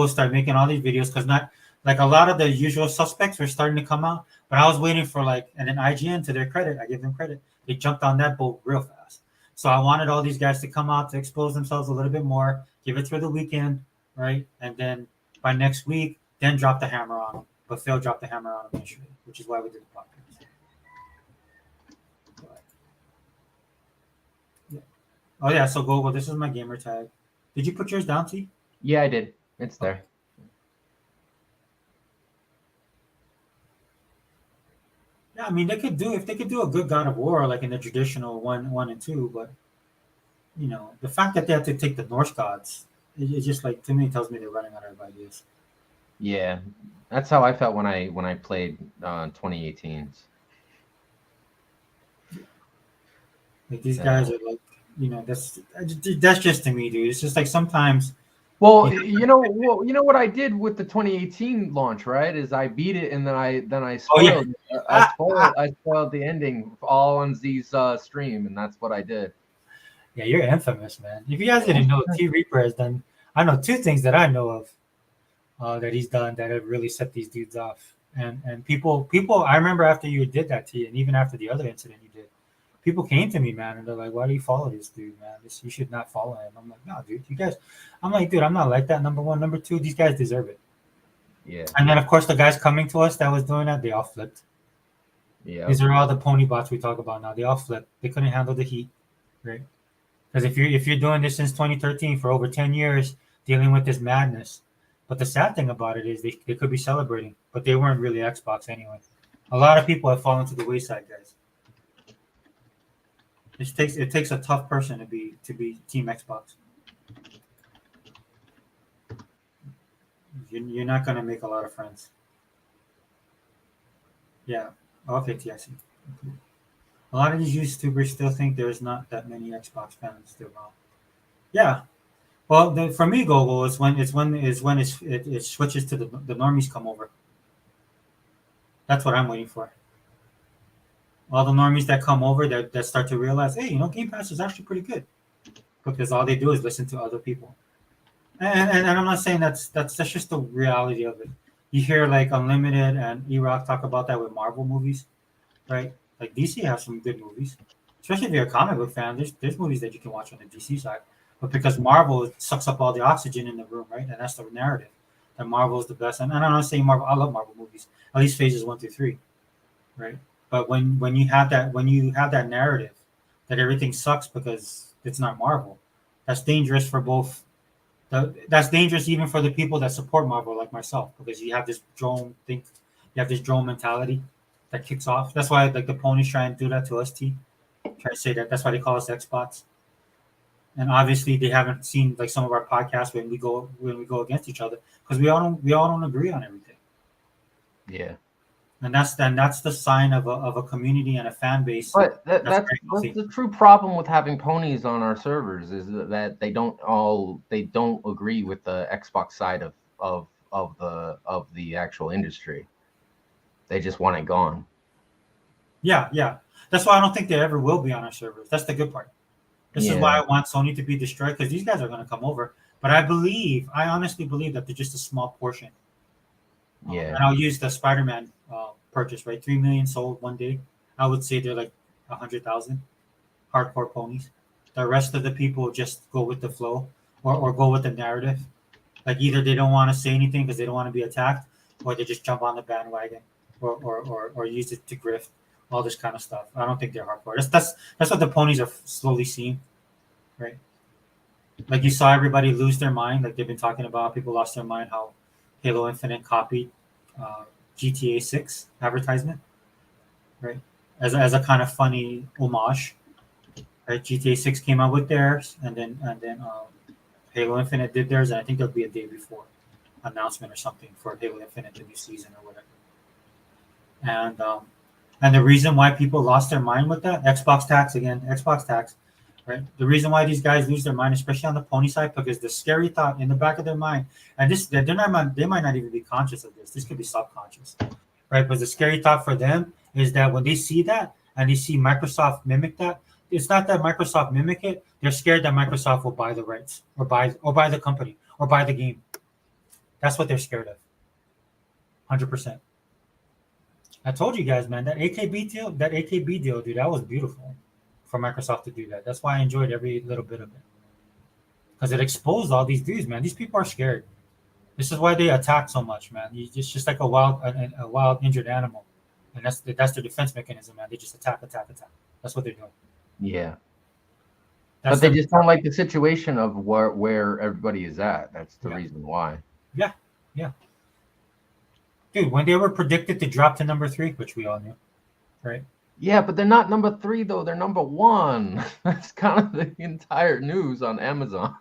Speaker 1: start making all these videos, because not like a lot of the usual suspects were starting to come out, but I was waiting for and then IGN, to their credit, I give them credit, they jumped on that boat real fast. So I wanted all these guys to come out to expose themselves a little bit more, give it through the weekend, right? And then by next week, then drop the hammer on them. But Phil dropped the hammer on them initially, which is why we did the podcast. But, yeah. Oh yeah, so Google, this is my gamer tag. Did you put yours down, T?
Speaker 2: Yeah, I did. It's there.
Speaker 1: Yeah, I mean they could do if they could do a good God of War like in the traditional one and two, but the fact that they have to take the Norse gods, it's just like to me tells me they're running out of ideas.
Speaker 2: Yeah, that's how I felt when I played 2018s.
Speaker 1: Like these guys are like, that's just to me, dude. It's just like sometimes.
Speaker 2: Well, you know what I did with the 2018 launch, right? Is I beat it and then I spoiled I spoiled the ending all on Z's stream, and that's what I did.
Speaker 1: Yeah, you're infamous, man. If you guys didn't know, T Reaper has done. I know two things that I know of that he's done that have really set these dudes off. And people. I remember after you did that, T, and even after the other incident you did, people came to me, man, and they're like, "Why do you follow this dude, man? You should not follow him." I'm like, "No, dude, you guys." I'm like, "Dude, I'm not like that." Number one, number two, these guys deserve it.
Speaker 2: Yeah.
Speaker 1: And then of course the guys coming to us that was doing that, they all flipped.
Speaker 2: Yeah.
Speaker 1: These are all the pony bots we talk about now. They all flipped. They couldn't handle the heat, right? Because if you're doing this since 2013 for over 10 years, dealing with this madness, but the sad thing about it is they could be celebrating, but they weren't really Xbox anyway. A lot of people have fallen to the wayside, guys. It takes a tough person to be Team Xbox. You're not gonna make a lot of friends. Yeah. Okay, TIC. A lot of these YouTubers still think there's not that many Xbox fans still around. Yeah. Well, for me, Google is when it switches to the normies come over. That's what I'm waiting for. All the normies that come over that start to realize, hey, Game Pass is actually pretty good because all they do is listen to other people. And I'm not saying that's just the reality of it. You hear like Unlimited and E-Rock talk about that with Marvel movies, right? Like DC has some good movies, especially if you're a comic book fan. There's movies that you can watch on the DC side, but because Marvel sucks up all the oxygen in the room, right? And that's the narrative. That Marvel is the best, and I'm not saying Marvel. I love Marvel movies, at least phases 1 through 3, right? But when you have that narrative that everything sucks because it's not Marvel, that's dangerous for both. That's dangerous even for the people that support Marvel, like myself, because you have this drone thing, you have this drone mentality that kicks off. That's why like the ponies try and do that to us, T. Try to say that. That's why they call us Xbots. And obviously they haven't seen like some of our podcasts when we go against each other because we all don't agree on everything.
Speaker 2: Yeah.
Speaker 1: And that's the sign of a community and a fan base.
Speaker 2: But that's the true problem with having ponies on our servers is that they don't agree with the Xbox side of the actual industry. They just want it gone.
Speaker 1: Yeah. That's why I don't think they ever will be on our servers. That's the good part. This is why I want Sony to be destroyed because these guys are going to come over. But I honestly believe that they're just a small portion.
Speaker 2: Yeah.
Speaker 1: And I'll use the Spider-Man purchase, right? 3 million sold one day. I would say they're like 100,000 hardcore ponies. The rest of the people just go with the flow or go with the narrative. Like either they don't want to say anything because they don't want to be attacked, or they just jump on the bandwagon or use it to grift, all this kind of stuff. I don't think they're hardcore. That's what the ponies are slowly seeing, right? Like you saw everybody lose their mind. Like they've been talking about, people lost their mind how Halo Infinite copied GTA 6 advertisement, right? As a kind of funny homage, right? GTA 6 came out with theirs, and then Halo Infinite did theirs, and I think there'll be a day before announcement or something for Halo Infinite, the new season or whatever. And the reason why people lost their mind with that, Xbox tax, right? The reason why these guys lose their mind, especially on the pony side, because the scary thought in the back of their mind, and they might not even be conscious of this. This could be subconscious, right? But the scary thought for them is that when they see that and they see Microsoft mimic that, it's not that Microsoft mimic it. They're scared that Microsoft will buy the rights or buy the company or buy the game. That's what they're scared of. 100%. I told you guys, man, that AKB deal, dude, that was beautiful. for Microsoft to do that. That's why I enjoyed every little bit of it, because it exposed all these dudes, man. These people are scared. This is why they attack so much, man. It's just like a wild injured animal, and that's their defense mechanism, man. They just attack, attack, attack. That's what they're doing.
Speaker 2: Yeah.
Speaker 1: That's
Speaker 2: But they
Speaker 1: the
Speaker 2: just don't like the situation of where everybody is at. That's the reason why.
Speaker 1: yeah, yeah. Dude, when they were predicted to drop to number 3, which we all knew, right?
Speaker 2: Yeah, but they're not number 3 though. They're number 1. That's kind of the entire news on Amazon.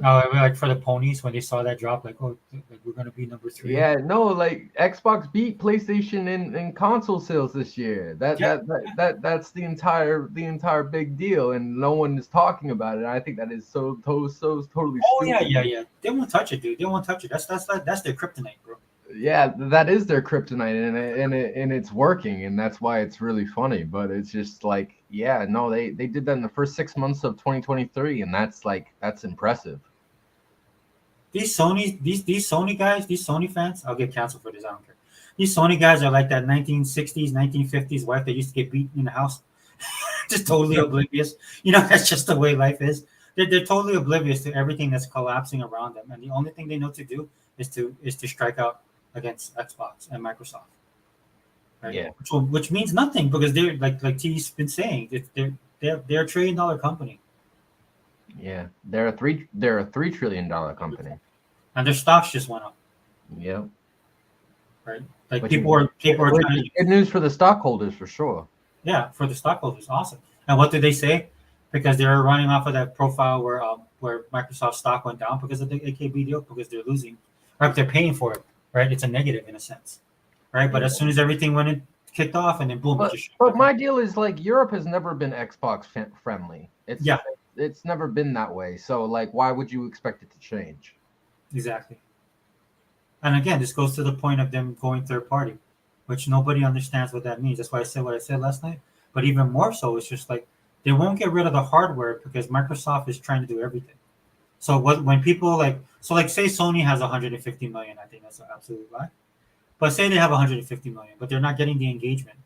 Speaker 1: Like for the ponies, when they saw that drop, like, oh, like we're gonna be number 3.
Speaker 2: Yeah, no, like Xbox beat PlayStation in console sales this year. That's the entire big deal, and no one is talking about it. I think that is so totally
Speaker 1: Oh
Speaker 2: stupid.
Speaker 1: yeah. They won't touch it, dude. They won't touch it. That's their kryptonite, bro.
Speaker 2: Yeah, that is their kryptonite, and it's working, and that's why it's really funny. But it's just like, yeah, no, they did that in the first 6 months of 2023, and that's impressive.
Speaker 1: These Sony guys, these Sony fans, I'll get canceled for this. I don't care. These Sony guys are like that 1960s, 1950s wife that used to get beaten in the house, just totally oblivious. That's just the way life is. They're totally oblivious to everything that's collapsing around them, and the only thing they know to do is to strike out against Xbox and Microsoft. Right?
Speaker 2: Yeah.
Speaker 1: Which means nothing, because they're like T's been saying, they're $1 trillion company.
Speaker 2: Yeah, they're a $3 trillion company,
Speaker 1: and their stocks just went up.
Speaker 2: Yeah.
Speaker 1: Right. Like people are trying to,
Speaker 2: good news for the stockholders for sure.
Speaker 1: Yeah, for the stockholders, awesome. And what did they say? Because they're running off of that profile where Microsoft stock went down because of the AKB deal, because they're losing, right? They're paying for it, right? It's a negative in a sense, right? But as soon as everything kicked off, and then boom.
Speaker 2: But my deal is, like, Europe has never been Xbox friendly. It's never been that way. So, like, why would you expect it to change?
Speaker 1: Exactly. And again, this goes to the point of them going third party, which nobody understands what that means. That's why I said what I said last night. But even more so, it's just like they won't get rid of the hardware because Microsoft is trying to do everything. So when people say Sony has 150 million, I think that's an absolute lie. But say they have 150 million, but they're not getting the engagement.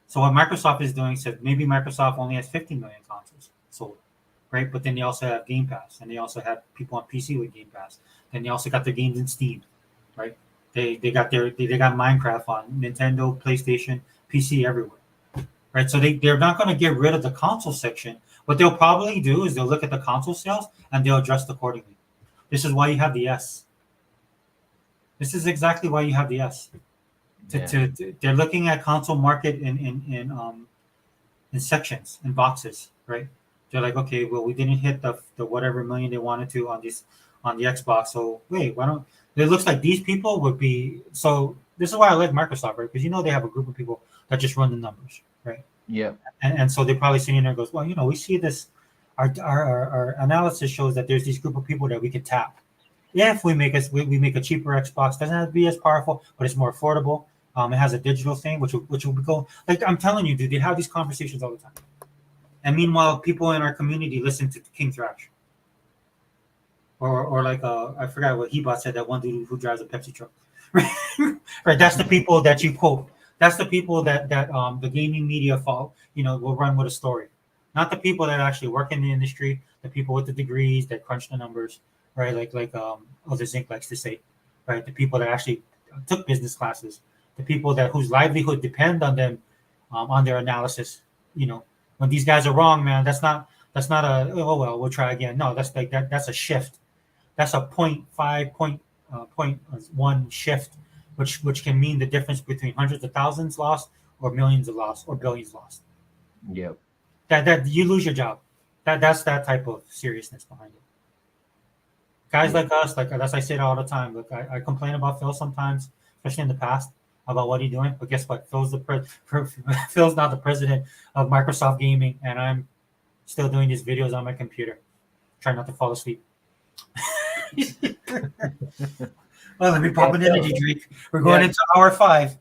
Speaker 1: So what Microsoft is doing says maybe Microsoft only has 50 million consoles sold, right? But then they also have Game Pass, and they also have people on PC with Game Pass. Then they also got their games in Steam, right? They got Minecraft on Nintendo, PlayStation, PC, everywhere, right? So they're not going to get rid of the console section. What they'll probably do is they'll look at the console sales and they'll adjust accordingly. This is why you have the S. This is exactly why you have the S. They're looking at console market in sections, in boxes, right? They're like, okay, well, we didn't hit the whatever million they wanted to on the Xbox. So wait, why don't? It looks like these people would be. So this is why I like Microsoft, right? Because they have a group of people that just run the numbers, right?
Speaker 2: Yeah.
Speaker 1: And so they're probably sitting there and goes, well, we see this. Our analysis shows that there's these group of people that we could tap. Yeah, if we make a cheaper Xbox, doesn't have to be as powerful, but it's more affordable. It has a digital thing, which will go, like I'm telling you, dude. They have these conversations all the time. And meanwhile, people in our community listen to King Thrash. Or like I forgot what Hebot said, that one dude who drives a Pepsi truck. Right, that's the people that you quote. That's the people that the gaming media will run with a story. Not the people that actually work in the industry, the people with the degrees that crunch the numbers, right? Like Other Zinc likes to say, right? The people that actually took business classes, the people whose livelihood depend on them, on their analysis. When these guys are wrong, man, that's not a, oh well, we'll try again. No, that's like that's a shift. That's a 0.1 shift, which can mean the difference between hundreds of thousands lost or millions of lost or billions lost.
Speaker 2: Yep.
Speaker 1: That you lose your job. That's that type of seriousness behind it. Guys like us, like as I say it all the time, look, I complain about Phil sometimes, especially in the past, about what he's doing. But guess what? Phil's not the president of Microsoft Gaming, and I'm still doing these videos on my computer, trying not to fall asleep. Well, let me pop an energy drink. We're going into hour 5.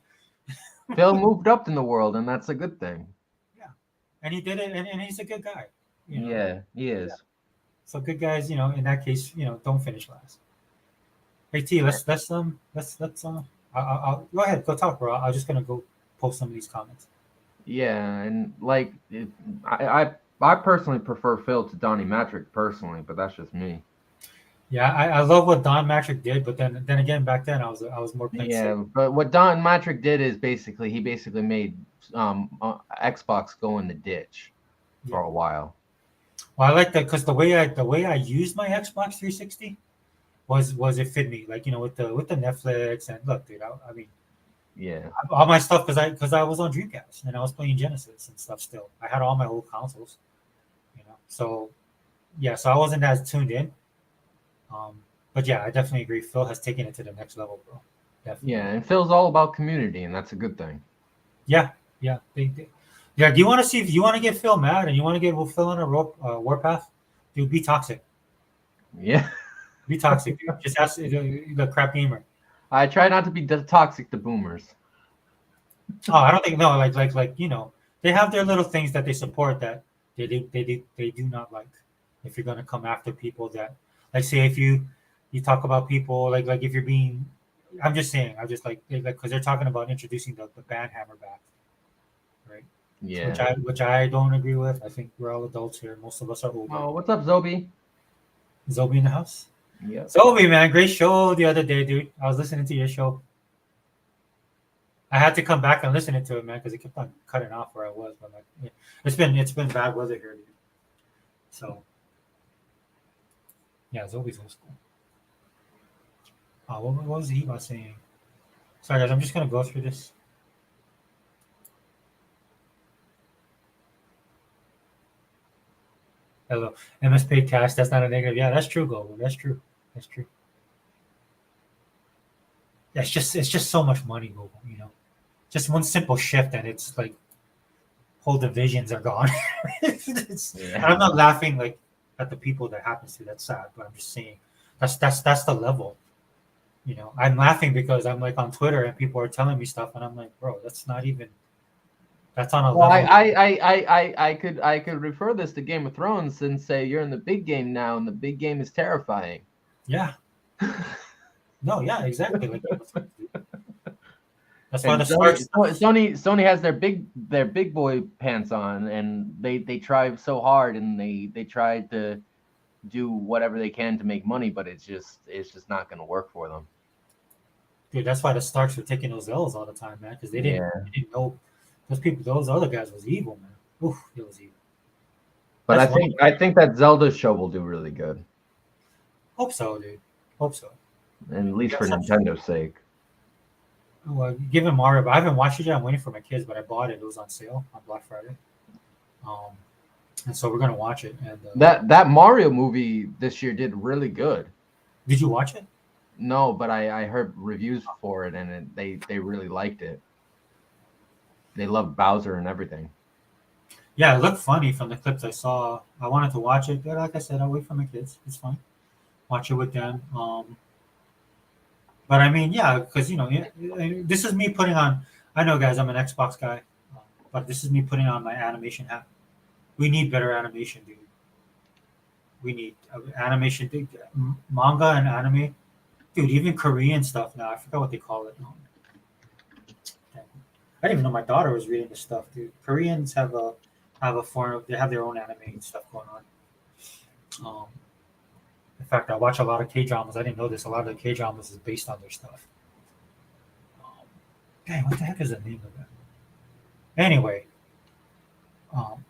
Speaker 2: Phil moved up in the world, and that's a good thing.
Speaker 1: Yeah, and he did it, and he's a good guy.
Speaker 2: Yeah, he is.
Speaker 1: Yeah. So good guys, in that case, don't finish last. Hey T, let's I'll go ahead, go talk, bro. I'm just gonna go post some of these comments.
Speaker 2: Yeah, and like I personally prefer Phil to Donnie Matrick personally, but that's just me.
Speaker 1: Yeah, I love what Don Matrick did, but then again, back then I was more playing
Speaker 2: Yeah,
Speaker 1: safe.
Speaker 2: but what Don Matrick did is he basically made Xbox go in the ditch
Speaker 1: Yeah.
Speaker 2: for a while.
Speaker 1: Well, I like that because the way I used my Xbox 360 was it fit me, like with the Netflix. And look, dude, I mean
Speaker 2: Yeah.
Speaker 1: all my stuff, because I was on Dreamcast and I was playing Genesis and stuff. Still, I had all my old consoles, So yeah, so I wasn't as tuned in. But yeah, I definitely agree. Phil has taken it to the next level, bro. Definitely.
Speaker 2: Yeah, and Phil's all about community, and that's a good thing.
Speaker 1: Yeah, yeah. Yeah. Do you want to see if you want to get Phil mad and you want to get Phil on a warpath? Dude, be toxic.
Speaker 2: Yeah.
Speaker 1: Be toxic, dude. Just ask the crap gamer.
Speaker 2: I try not to be toxic to boomers.
Speaker 1: Oh, I don't think no. Like they have their little things that they support that they do not like. If you're gonna come after people that, like, say if you talk about people like if you're being, I'm just saying, I'm just like because they're talking about introducing the band hammer back, right? Which
Speaker 2: Yeah.
Speaker 1: I don't agree with. I think we're all adults here. Most of us are older.
Speaker 2: Oh, what's up, Zobi?
Speaker 1: Zobi in the house.
Speaker 2: Yep.
Speaker 1: Zobi, man, great show the other day, dude. I was listening to your show. I had to come back and listen to it, man, because it kept on cutting off where I was. But like, it's been bad weather here, dude. So yeah, Zobi's old school. What was Eva saying? Sorry, guys, I'm just gonna go through this. Hello, MS paid cash. That's not a negative. Yeah, that's true, Global. That's true. That's true. Yeah, it's just so much money, Global. Just one simple shift, and it's like whole divisions are gone. And
Speaker 2: Yeah.
Speaker 1: I'm not laughing like at the people that happens to. That's sad, but I'm just saying that's the level. I'm laughing because I'm like on Twitter and people are telling me stuff, and I'm like, bro, that's not even. That's on a
Speaker 2: Well,
Speaker 1: level.
Speaker 2: I could refer this to Game of Thrones and say you're in the big game now, and the big game is terrifying.
Speaker 1: Yeah. No. Yeah. Exactly. Like that's why
Speaker 2: And
Speaker 1: the Starks.
Speaker 2: Sony has their big boy pants on, and they try so hard, and they try to do whatever they can to make money, but it's just not going to work for them.
Speaker 1: Dude, that's why the Starks were taking those L's all the time, man, because they didn't,
Speaker 2: Yeah.
Speaker 1: they didn't know those people. Those other guys was evil, man. Oof, it was evil.
Speaker 2: But
Speaker 1: That's
Speaker 2: I
Speaker 1: one.
Speaker 2: think I think that Zelda show will do really good,
Speaker 1: Hope so, dude. Hope so.
Speaker 2: and at
Speaker 1: We
Speaker 2: least
Speaker 1: got
Speaker 2: for
Speaker 1: some.
Speaker 2: Nintendo's sake.
Speaker 1: Well, given Mario, but I haven't watched it yet. I'm waiting for my kids, but I bought it. It was on sale on Black Friday. Um, and so we're gonna watch it. And
Speaker 2: That Mario movie this year did really good.
Speaker 1: did you watch it?
Speaker 2: No, but I heard reviews for it, and they really liked it. They loved Bowser and everything.
Speaker 1: Yeah, it looked funny from the clips I saw. I wanted to watch it, but like I said, I'll wait for my kids. It's fine. Watch it with them. But I mean, yeah, because yeah, this is me putting on. I know, guys, I'm an Xbox guy, but this is me putting on my animation hat. We need better animation, dude. We need animation, dude. Manga and anime, dude. Even Korean stuff now. I forgot what they call it. I didn't even know my daughter was reading this stuff, dude. Koreans have a form of, they have their own anime and stuff going on. Um, in fact, I watch a lot of K dramas. I didn't know this. A lot of the K dramas is based on their stuff. Um, Dang, what the heck is the name of that? Anyway, um,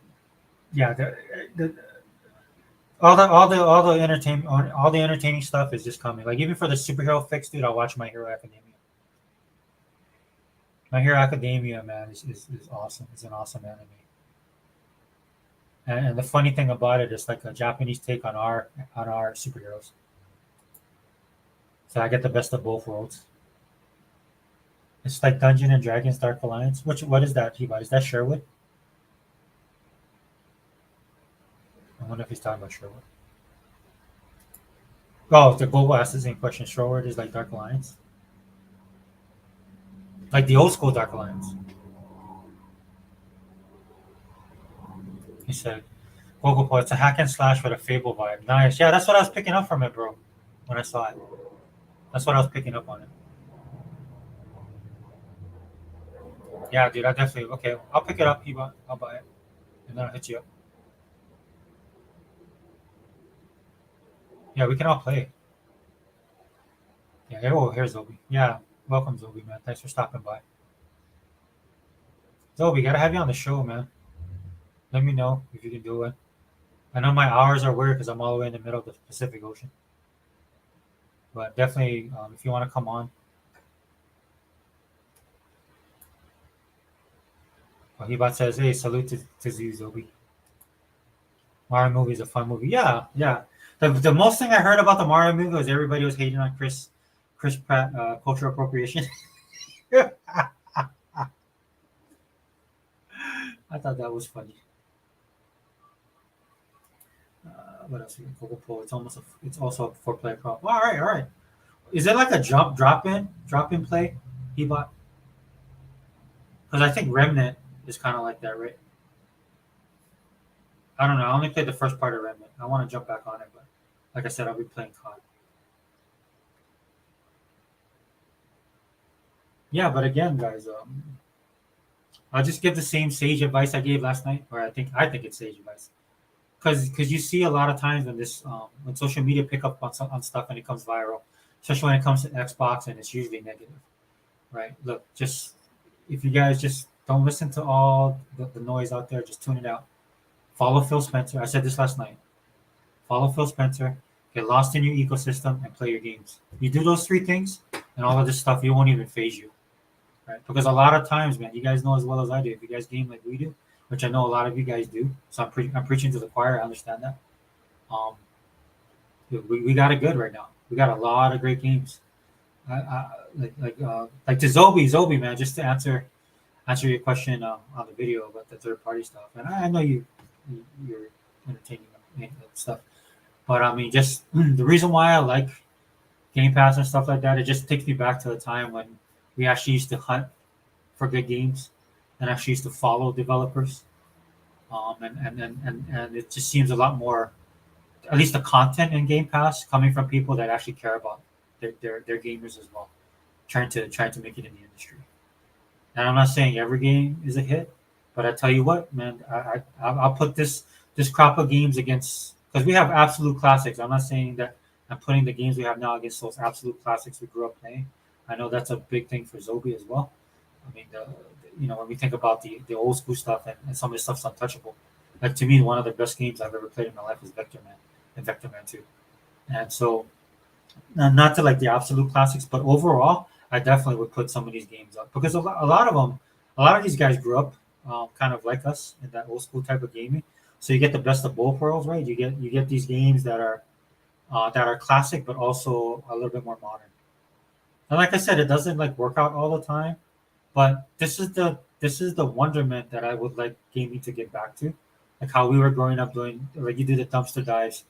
Speaker 1: yeah, the all the entertaining stuff is just coming. Like even for the superhero fix, dude, I'll watch My Hero Academia. My Hero Academia, man, is awesome. It's an awesome anime. And the funny thing about it is like a Japanese take on our superheroes. So I get the best of both worlds. It's like Dungeon and Dragons Dark Alliance. What is that, T-Bot? Is that Sherwood? I wonder if he's talking about Sherwood. Oh, the Global asked the same question. Sherwood is like Dark Alliance. Like the old school Dark Alliance. He said, Gogo Boy, it's a hack and slash with a Fable vibe. Nice. Yeah, that's what I was picking up from it, bro. When I saw it. That's what I was picking up on it. Yeah, dude, I definitely. Okay, I'll pick it up, Eva. I'll buy it, and then I'll hit you up. Yeah, we can all play. Yeah, oh, here's Zobi. Yeah, welcome, Zobi, man. Thanks for stopping by. Zobi, gotta have you on the show, man. Let me know if you can do it. I know my hours are weird because I'm all the way in the middle of the Pacific Ocean, but definitely, if you want to come on. Hibat says, "Hey, salute to you, Zobi. Mario movie is a fun movie." Yeah, yeah. The most thing I heard about the Mario movie was everybody was hating on Chris Pratt cultural appropriation. I thought that was funny. What else? We got Coco Pro. It's also a 4 player prop. All right, all right. Is it like a drop in play? He bought because I think Remnant is kind of like that, right? I don't know. I only played the first part of Remnant. I want to jump back on it, but like I said, I'll be playing COD. Yeah, but again, guys, I'll just give the same sage advice I gave last night, or I think it's sage advice, because you see a lot of times when this when social media pick up on stuff and it comes viral, especially when it comes to Xbox, and it's usually negative, right? Look, just if you guys just don't listen to all the noise out there, just tune it out. Follow Phil Spencer. I said this last night. Follow Phil Spencer. Get lost in your ecosystem and play your games. You do those 3 things, and all of this stuff, it won't even phase you, right? Because a lot of times, man, you guys know as well as I do. If you guys game like we do, which I know a lot of you guys do, so I'm preaching to the choir. I understand that. Um, we got it good right now. We got a lot of great games. Like to Zobi, man. Just to answer your question on the video about the third party stuff, and I know you're entertaining and stuff, but I mean, just the reason why I like Game Pass and stuff like that, it just takes me back to the time when we actually used to hunt for good games and actually used to follow developers. And it just seems a lot more, at least the content in Game Pass coming from people that actually care about their gamers as well, trying to make it in the industry. And I'm not saying every game is a hit, but I tell you what, man, I'll put this crop of games against, because we have absolute classics. I'm not saying that I'm putting the games we have now against those absolute classics we grew up playing. I know that's a big thing for Zobi as well. I mean, when we think about the old school stuff and some of the stuff's untouchable. Like to me, one of the best games I've ever played in my life is Vector Man and Vector Man 2. And so, not to like the absolute classics, but overall, I definitely would put some of these games up because a lot of them, a lot of these guys grew up kind of like us in that old school type of gaming. So you get the best of both worlds, right? You get these games that are classic, but also a little bit more modern. And like I said, it doesn't like work out all the time, but this is the wonderment that I would like gaming to get back to, like how we were growing up doing. Like you do the dumpster dives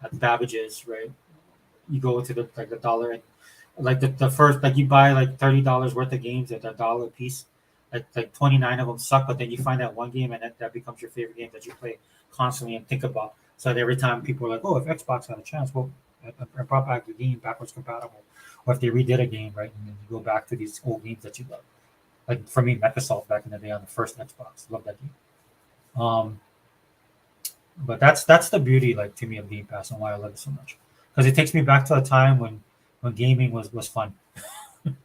Speaker 1: at Babbage's, right? You go to the dollar and like the first like you buy like $30 worth of games at $1 a piece. Like 29 of them suck, but then you find that one game and that becomes your favorite game that you play constantly and think about. So that every time people are like, oh, if Xbox had a chance, well, I brought back the game backwards compatible, or if they redid a game, right, and then you go back to these old games that you love. Like for me, Mechasalt back in the day on the first Xbox, love that game. Um, but that's the beauty, like to me, of Game Pass and why I love it so much, because it takes me back to a time when gaming was fun,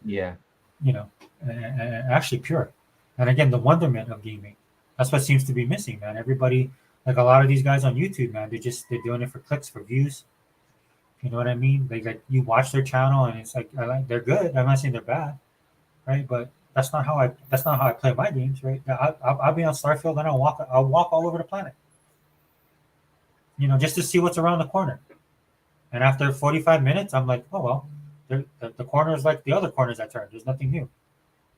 Speaker 2: Yeah.
Speaker 1: and actually pure. And again, the wonderment of gaming. That's what seems to be missing, man. Everybody, like a lot of these guys on YouTube, man, they're doing it for clicks, for views. You know what I mean? Like you watch their channel and it's like they're good. I'm not saying they're bad, right? But that's not how I play my games, right? I'll be on Starfield and I'll walk all over the planet, just to see what's around the corner. And after 45 minutes, I'm like, oh well, the corner is like the other corners I turned. There's nothing new,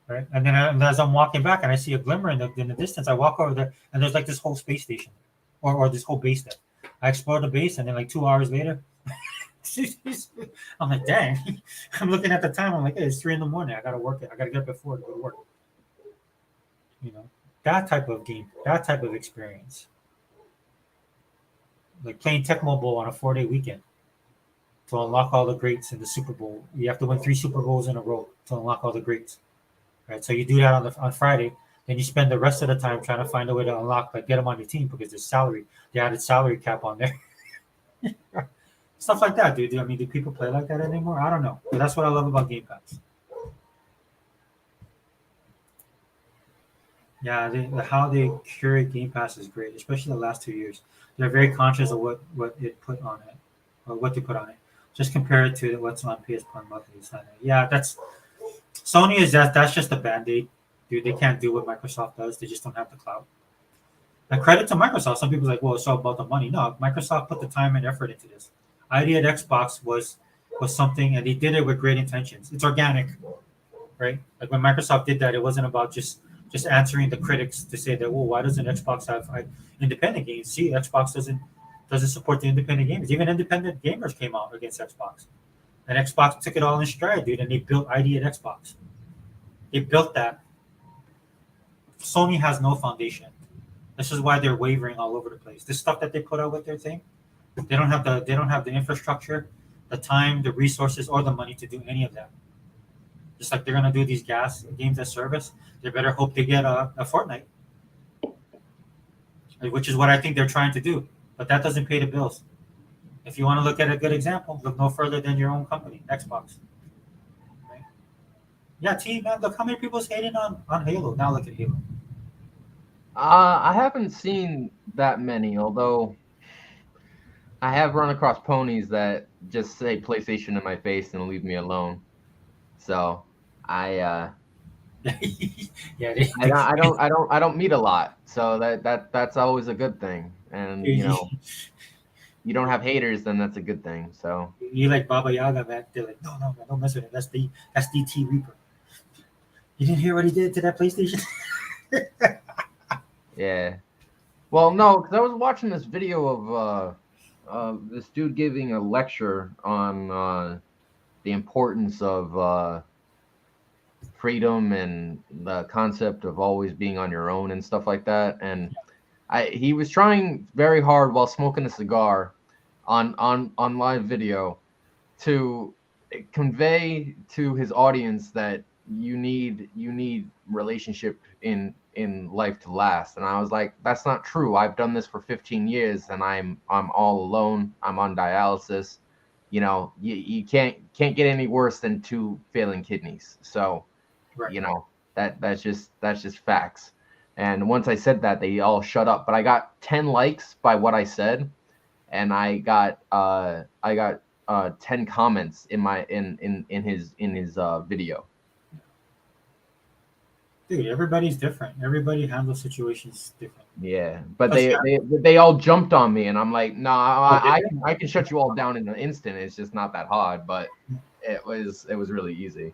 Speaker 1: right? And then as I'm walking back and I see a glimmer in the distance, I walk over there and there's like this whole space station, or this whole base there. I explore the base and then like 2 hours later, I'm like, dang. I'm looking at the time. I'm like, hey, it's 3 in the morning. I gotta work it. I gotta get up at 4 to go to work. You know, that type of game, that type of experience, like playing Tecmo Bowl on a 4-day weekend to unlock all the greats in the Super Bowl. You have to win 3 Super Bowls in a row to unlock all the greats, right? So you do that on Friday. Then you spend the rest of the time trying to find a way to unlock, like get them on your team because there's salary, the added salary cap on there. Stuff like that, dude. I mean, do people play like that anymore? I don't know. But that's what I love about Game Pass. Yeah, how they curate Game Pass is great, especially the last 2 years. They're very conscious of what it put on it, or what they put on it. Just compare it to what's on PS Plus monthly. Yeah, that's Sony is that's just a band aid, dude. They can't do what Microsoft does. They just don't have the clout. And credit to Microsoft. Some people are like, well, it's all about the money. No, Microsoft put the time and effort into this. ID at Xbox was something, and they did it with great intentions. It's organic, right? Like when Microsoft did that, it wasn't about just answering the critics to say that, well, why doesn't Xbox have independent games? See, Xbox doesn't support the independent games. Even independent gamers came out against Xbox, and Xbox took it all in stride, dude. And they built ID at Xbox. They built that. Sony has no foundation. This is why they're wavering all over the place. This stuff that they put out with their thing, they don't have the infrastructure, the time, the resources, or the money to do any of that. Just like they're gonna do these gas games as service, they better hope they get a Fortnite, which is what I think they're trying to do. But that doesn't pay the bills. If you want to look at a good example, look no further than your own company, Xbox. Right? Yeah, man, look how many people's hating on Halo. Now look at Halo.
Speaker 2: I haven't seen that many, although I have run across ponies that just say PlayStation in my face and leave me alone. So I
Speaker 1: Yeah,
Speaker 2: I don't meet a lot, so that's always a good thing. And you don't have haters, then that's a good thing. So
Speaker 1: you like Baba Yaga, man. They're like, no, man, don't mess with him. That's DT Reaper. You didn't hear what he did to that PlayStation?
Speaker 2: yeah. Well, no, because I was watching this video of this dude giving a lecture on the importance of freedom and the concept of always being on your own and stuff like that. And he was trying very hard while smoking a cigar on live video to convey to his audience that you need relationship in life to last. And I was like, that's not true. I've done this for 15 years and I'm all alone. I'm on dialysis. You can't get any worse than 2 failing kidneys. So
Speaker 1: Right.
Speaker 2: that's just facts. And once I said that, they all shut up. But I got 10 likes by what I said, and I got 10 comments in his video.
Speaker 1: Dude, everybody's different. Everybody handles situations different.
Speaker 2: Yeah, but they all jumped on me, and I'm like, no, I can shut you all down in an instant. It's just not that hard, but it was really easy.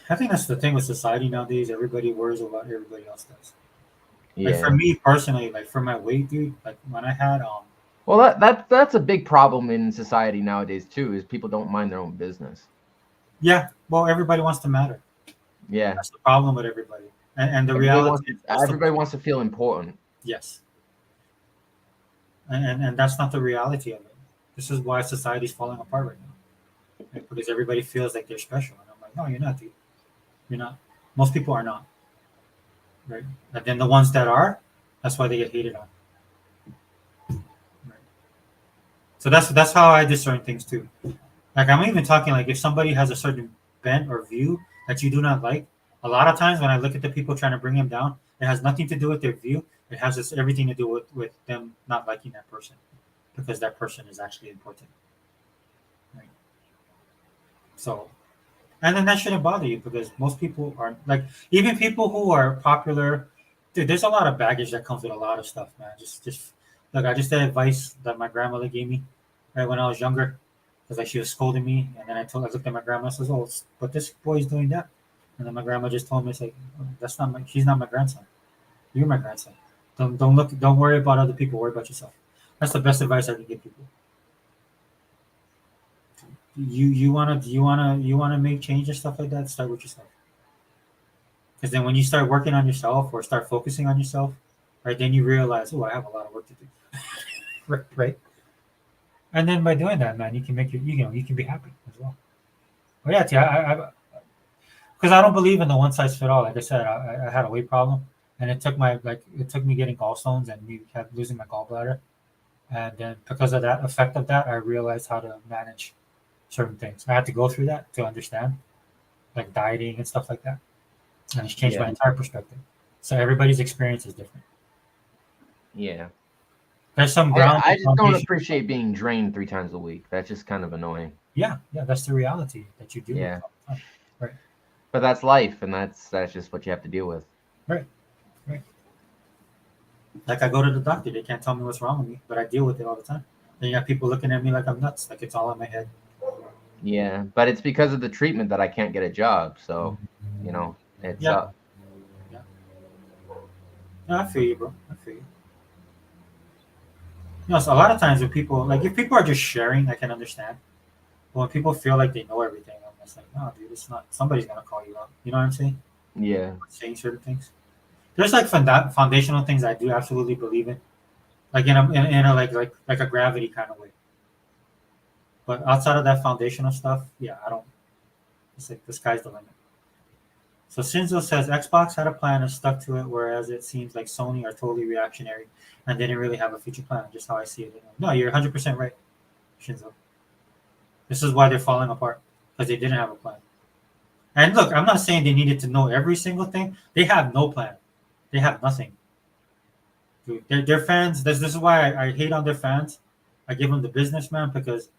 Speaker 1: I think that's the thing with society nowadays. Everybody worries about what everybody else does.
Speaker 2: Yeah.
Speaker 1: Like for me personally, like for my weight, dude, like when I had
Speaker 2: well, that's a big problem in society nowadays too, is people don't mind their own business.
Speaker 1: Yeah, well, everybody wants to matter.
Speaker 2: Yeah,
Speaker 1: that's the problem with everybody, and the reality.
Speaker 2: Everybody wants to feel important.
Speaker 1: Yes, and that's not the reality of it. This is why society's falling apart right now, right? Because everybody feels like they're special, and I'm like, no, you're not, dude. You're not. Most people are not. Right, and then the ones that are, that's why they get hated on. Right. So that's how I discern things too. Like I'm even talking like if somebody has a certain bent or view that you do not like, a lot of times when I look at the people trying to bring him down, it has nothing to do with their view. It has everything to do with them not liking that person because that person is actually important. Right. So, and then that shouldn't bother you because most people are like, even people who are popular, dude, there's a lot of baggage that comes with a lot of stuff, man. Just look, I just had advice that my grandmother gave me right when I was younger. Because like she was scolding me, and then I looked at my grandma and says, "Oh, but this boy's doing that," and then my grandma just told me, "It's like that's not she's not my grandson. You're my grandson. Don't worry about other people. Worry about yourself." That's the best advice I can give people. You wanna make change and stuff like that. Start with yourself, because then when you start working on yourself or start focusing on yourself, right, then you realize, oh, I have a lot of work to do, right. And then by doing that, man, you can make you can be happy as well. But yeah, because because I don't believe in the one size fit all. Like I said, I had a weight problem, and it took me getting gallstones and me losing my gallbladder, and then because of that effect of that, I realized how to manage certain things. I had to go through that to understand, like dieting and stuff like that, and it's changed my
Speaker 2: Yeah.
Speaker 1: entire perspective. So everybody's experience is different.
Speaker 2: Yeah.
Speaker 1: There's some
Speaker 2: I
Speaker 1: grounded
Speaker 2: just don't
Speaker 1: foundation.
Speaker 2: appreciate being drained 3 times a week. That's just kind of annoying.
Speaker 1: Yeah, yeah, that's the reality that you deal with
Speaker 2: Yeah.
Speaker 1: all the time. Right,
Speaker 2: But that's life, and that's just what you have to deal with.
Speaker 1: right, right. Like I go to the doctor, they can't tell me what's wrong with me, but I deal with it all the time. Then you have people looking at me like I'm nuts, like it's all in my head.
Speaker 2: Yeah, but it's because of the treatment that I can't get a job. So, it
Speaker 1: Yeah,
Speaker 2: sucks.
Speaker 1: yeah. No, I feel you, bro. I feel you. So a lot of times when people like if people are just sharing, I can understand. But when people feel like they know everything, I'm just like, no, dude, it's not. Somebody's gonna call you out. You know what I'm saying?
Speaker 2: Yeah.
Speaker 1: Saying certain things. There's like foundational things I do absolutely believe in, like in a like a gravity kind of way. But outside of that foundational stuff, yeah, I don't. It's like the sky's the limit. So Shinzo says Xbox had a plan and stuck to it, whereas it seems like Sony are totally reactionary and didn't really have a future plan. Just how I see it. No, you're 100% right, Shinzo. This is why they're falling apart because they didn't have a plan. And look, I'm not saying they needed to know every single thing. They have no plan. They have nothing. Dude, their fans. This is why I hate on their fans. I give them the businessman because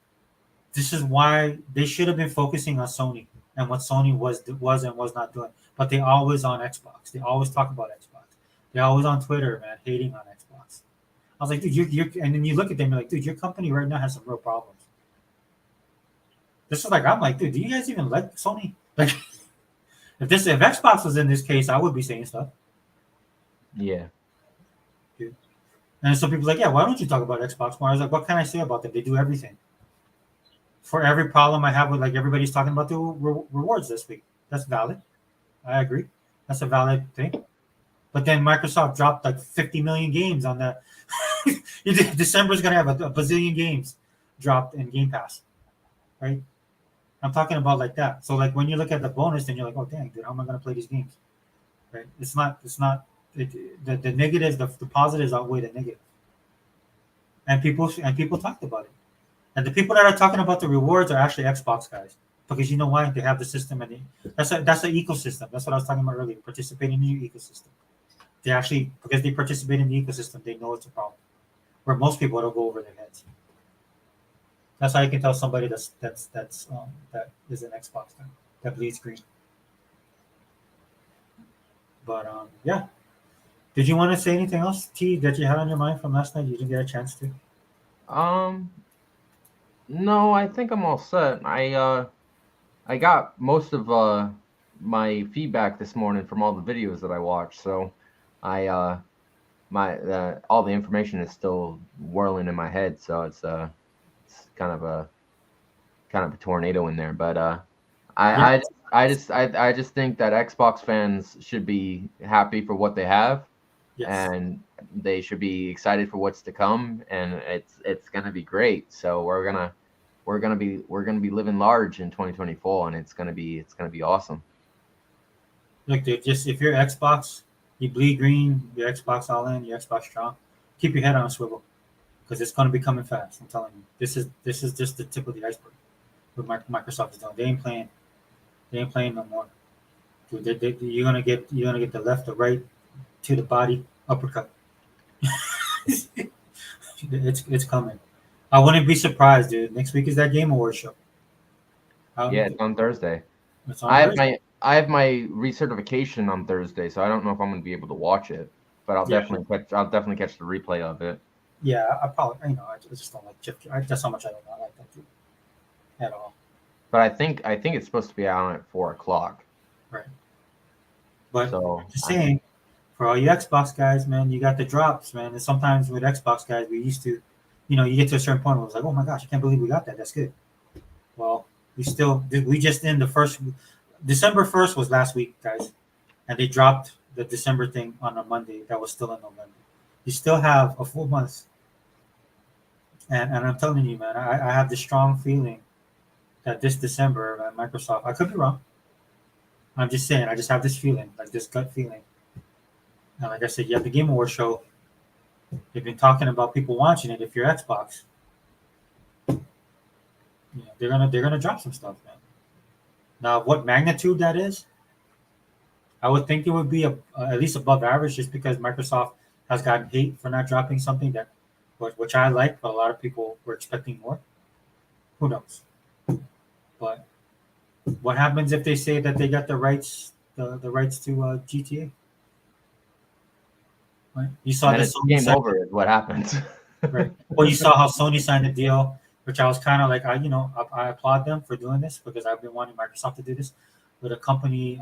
Speaker 1: this is why they should have been focusing on Sony and what Sony was and was not doing. But they always on Xbox. They always talk about Xbox. They're always on Twitter, man, hating on Xbox. I was like, dude, and then you look at them, you're like, dude, your company right now has some real problems. This is like, I'm like, dude, do you guys even like Sony? Like, if Xbox was in this case, I would be saying stuff.
Speaker 2: Yeah.
Speaker 1: Dude. And some people like, yeah, why don't you talk about Xbox more? I was like, what can I say about them? They do everything. For every problem I have with like everybody's talking about the rewards this week. That's valid. I agree. That's a valid thing. But then Microsoft dropped like 50 million games on that. December's gonna have a bazillion games dropped in Game Pass, right? I'm talking about like that. So like when you look at the bonus, then you're like, oh dang, dude, how am I gonna play these games? Right? It's not. It's not. The negatives, the positives outweigh the negative, and people talked about it. And the people that are talking about the rewards are actually Xbox guys. Because you know why? They have the system and that's an ecosystem. That's what I was talking about earlier. Participating in your ecosystem. They actually because they participate in the ecosystem, they know it's a problem. Where most people it'll go over their heads. That's how you can tell somebody that is an Xbox guy that bleeds green. But yeah. Did you want to say anything else, T, that you had on your mind from last night? You didn't get a chance to.
Speaker 2: Um. No, I think I'm all set. I got most of my feedback this morning from all the videos that I watched. So, I my all the information is still whirling in my head. So it's kind of a tornado in there. But
Speaker 1: Yeah.
Speaker 2: I I I just think that Xbox fans should be happy for what they have,
Speaker 1: Yes.
Speaker 2: and they should be excited for what's to come, and it's gonna be great. So we're gonna be living large in 2024, and it's gonna be awesome.
Speaker 1: Look, dude, just if you're Xbox, you bleed green, your Xbox all in, your Xbox strong, keep your head on a swivel because it's going to be coming fast. I'm telling you, this is just the tip of the iceberg. What Microsoft is doing, they ain't playing no more. Dude, you're gonna get the left, the right, to the body, uppercut. It's coming. I wouldn't be surprised, dude. Next week is that Game Awards show.
Speaker 2: Yeah,
Speaker 1: Um,
Speaker 2: it's on Thursday.
Speaker 1: it's on
Speaker 2: I have
Speaker 1: Thursday.
Speaker 2: my recertification on Thursday, so I don't know if I'm gonna be able to watch it, but
Speaker 1: Yeah,
Speaker 2: I'll definitely catch the replay of it.
Speaker 1: yeah. I probably, I just don't like Jeff. That's how much I don't like that dude at all.
Speaker 2: But I think it's supposed to be out at 4 o'clock.
Speaker 1: Right. But
Speaker 2: So
Speaker 1: just saying, for all you Xbox guys, man, you got the drops, man. And sometimes with Xbox guys, we used to, you get to a certain point where it's like, oh my gosh, I can't believe we got that. That's good. Well, we just in the first December 1st was last week, guys, and they dropped the December thing on a Monday that was still in November. You still have a full month, and I'm telling you, man, I have this strong feeling that this December, Microsoft, I could be wrong, I'm just saying, I just have this feeling, like this gut feeling. And like I said, you have the Game Awards show. They've been talking about people watching it. If you're Xbox, they're gonna drop some stuff, man. Now, what magnitude that is, I would think it would be at least above average, just because Microsoft has gotten hate for not dropping something that, which I like, but a lot of people were expecting more. Who knows? But what happens if they say that they got the rights, the rights to GTA? Right? You saw
Speaker 2: Then
Speaker 1: the
Speaker 2: it's
Speaker 1: Sony
Speaker 2: game
Speaker 1: side,
Speaker 2: over. Is what happens.
Speaker 1: right? Well, you saw how Sony signed a deal, which I was kind of like, I applaud them for doing this because I've been wanting Microsoft to do this with a company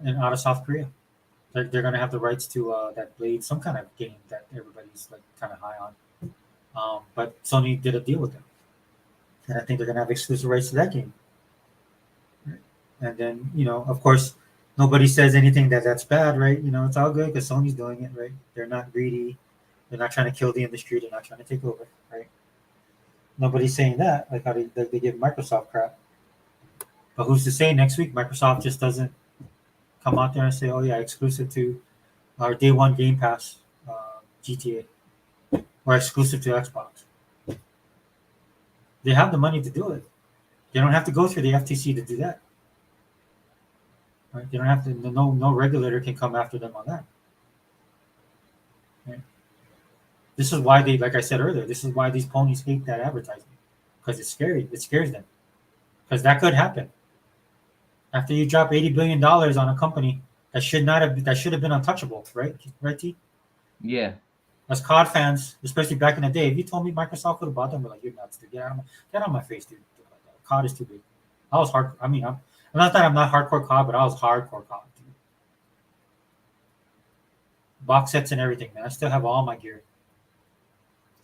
Speaker 1: in out of South Korea. They're gonna have the rights to that Blade, some kind of game that everybody's like kind of high on. But Sony did a deal with them, and I think they're gonna have exclusive rights to that game. Right? And then of course, nobody says anything that's bad, right? It's all good because Sony's doing it, right? They're not greedy. They're not trying to kill the industry. They're not trying to take over, right? Nobody's saying that. Like how they give Microsoft crap. But who's to say next week Microsoft just doesn't come out there and say, "Oh yeah, exclusive to our day one Game Pass, GTA, or exclusive to Xbox." They have the money to do it. They don't have to go through the FTC to do that. Right? They don't have to. No regulator can come after them on that. Right? This is why they, like I said earlier, this is why these ponies hate that advertising because it's scary. It scares them because that could happen after you drop $80 billion on a company that should have been untouchable, right? Right, T?
Speaker 2: Yeah.
Speaker 1: As COD fans, especially back in the day, if you told me Microsoft could have bought them, we're like, you're nuts, dude. Get out of my face, dude. COD is too big. I was hard. I mean, I'm not that I'm not hardcore COD, but I was hardcore COD, dude. Box sets and everything, man. I still have all my gear.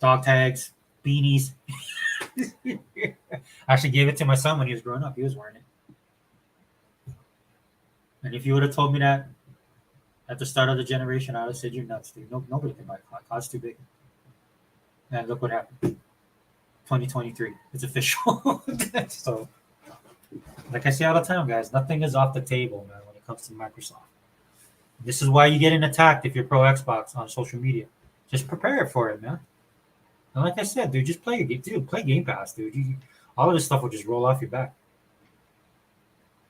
Speaker 1: Dog tags, beanies. I actually gave it to my son when he was growing up. He was wearing it. And if you would have told me that at the start of the generation, I would have said, you're nuts, dude. Nobody can buy COD. COD's too big. And look what happened. 2023. It's official. So, like I say all the time, guys, nothing is off the table, man, when it comes to Microsoft. This is why you're getting attacked if you're pro Xbox on social media. Just prepare for it, man. And like I said, dude, just play a game. Dude, play Game Pass, dude. All of this stuff will just roll off your back.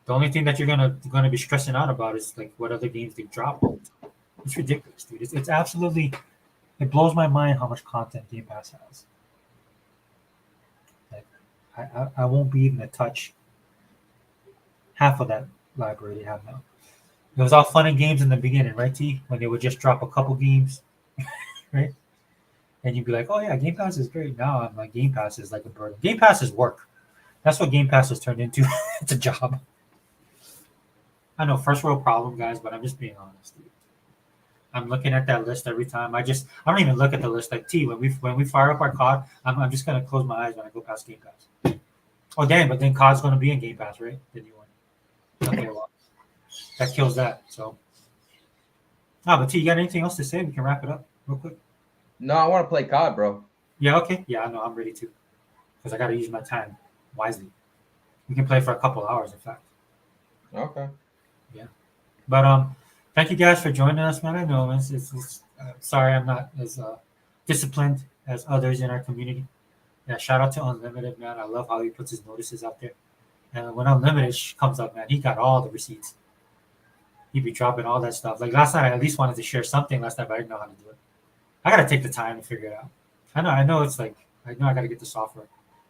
Speaker 1: The only thing that you're gonna be stressing out about is like what other games they drop. It's ridiculous, dude. It's absolutely. It blows my mind how much content Game Pass has. Like, I won't be even to touch half of that library they have now. It was all fun and games in the beginning, right, T? When they would just drop a couple games, right? And you'd be like, "Oh yeah, Game Pass is great." Now I'm like, Game Pass is like a burden. Game Pass is work. That's what Game Pass has turned into. It's a job. I know, first world problem, guys, but I'm just being honest, dude. I'm looking at that list every time. I don't even look at the list. Like T, when we fire up our COD, I'm just gonna close my eyes when I go past Game Pass. Oh damn, but then COD's gonna be in Game Pass, right? The new one. Okay, well, that kills that. So, but T, you got anything else to say? We can wrap it up real quick.
Speaker 2: No, I want to play COD, bro.
Speaker 1: Yeah, okay. Yeah, I know. I'm ready too, because I got to use my time wisely. We can play for a couple hours, in fact.
Speaker 2: Okay.
Speaker 1: Yeah, but thank you guys for joining us, man. I know it's sorry I'm not as disciplined as others in our community. Yeah, shout out to Unlimited, man. I love how he puts his notices out there. And when Unlimited comes up, man, he got all the receipts. He'd be dropping all that stuff. Like last night, I at least wanted to share something last night, but I didn't know how to do it. I gotta take the time to figure it out. I know it's like I know I gotta get the software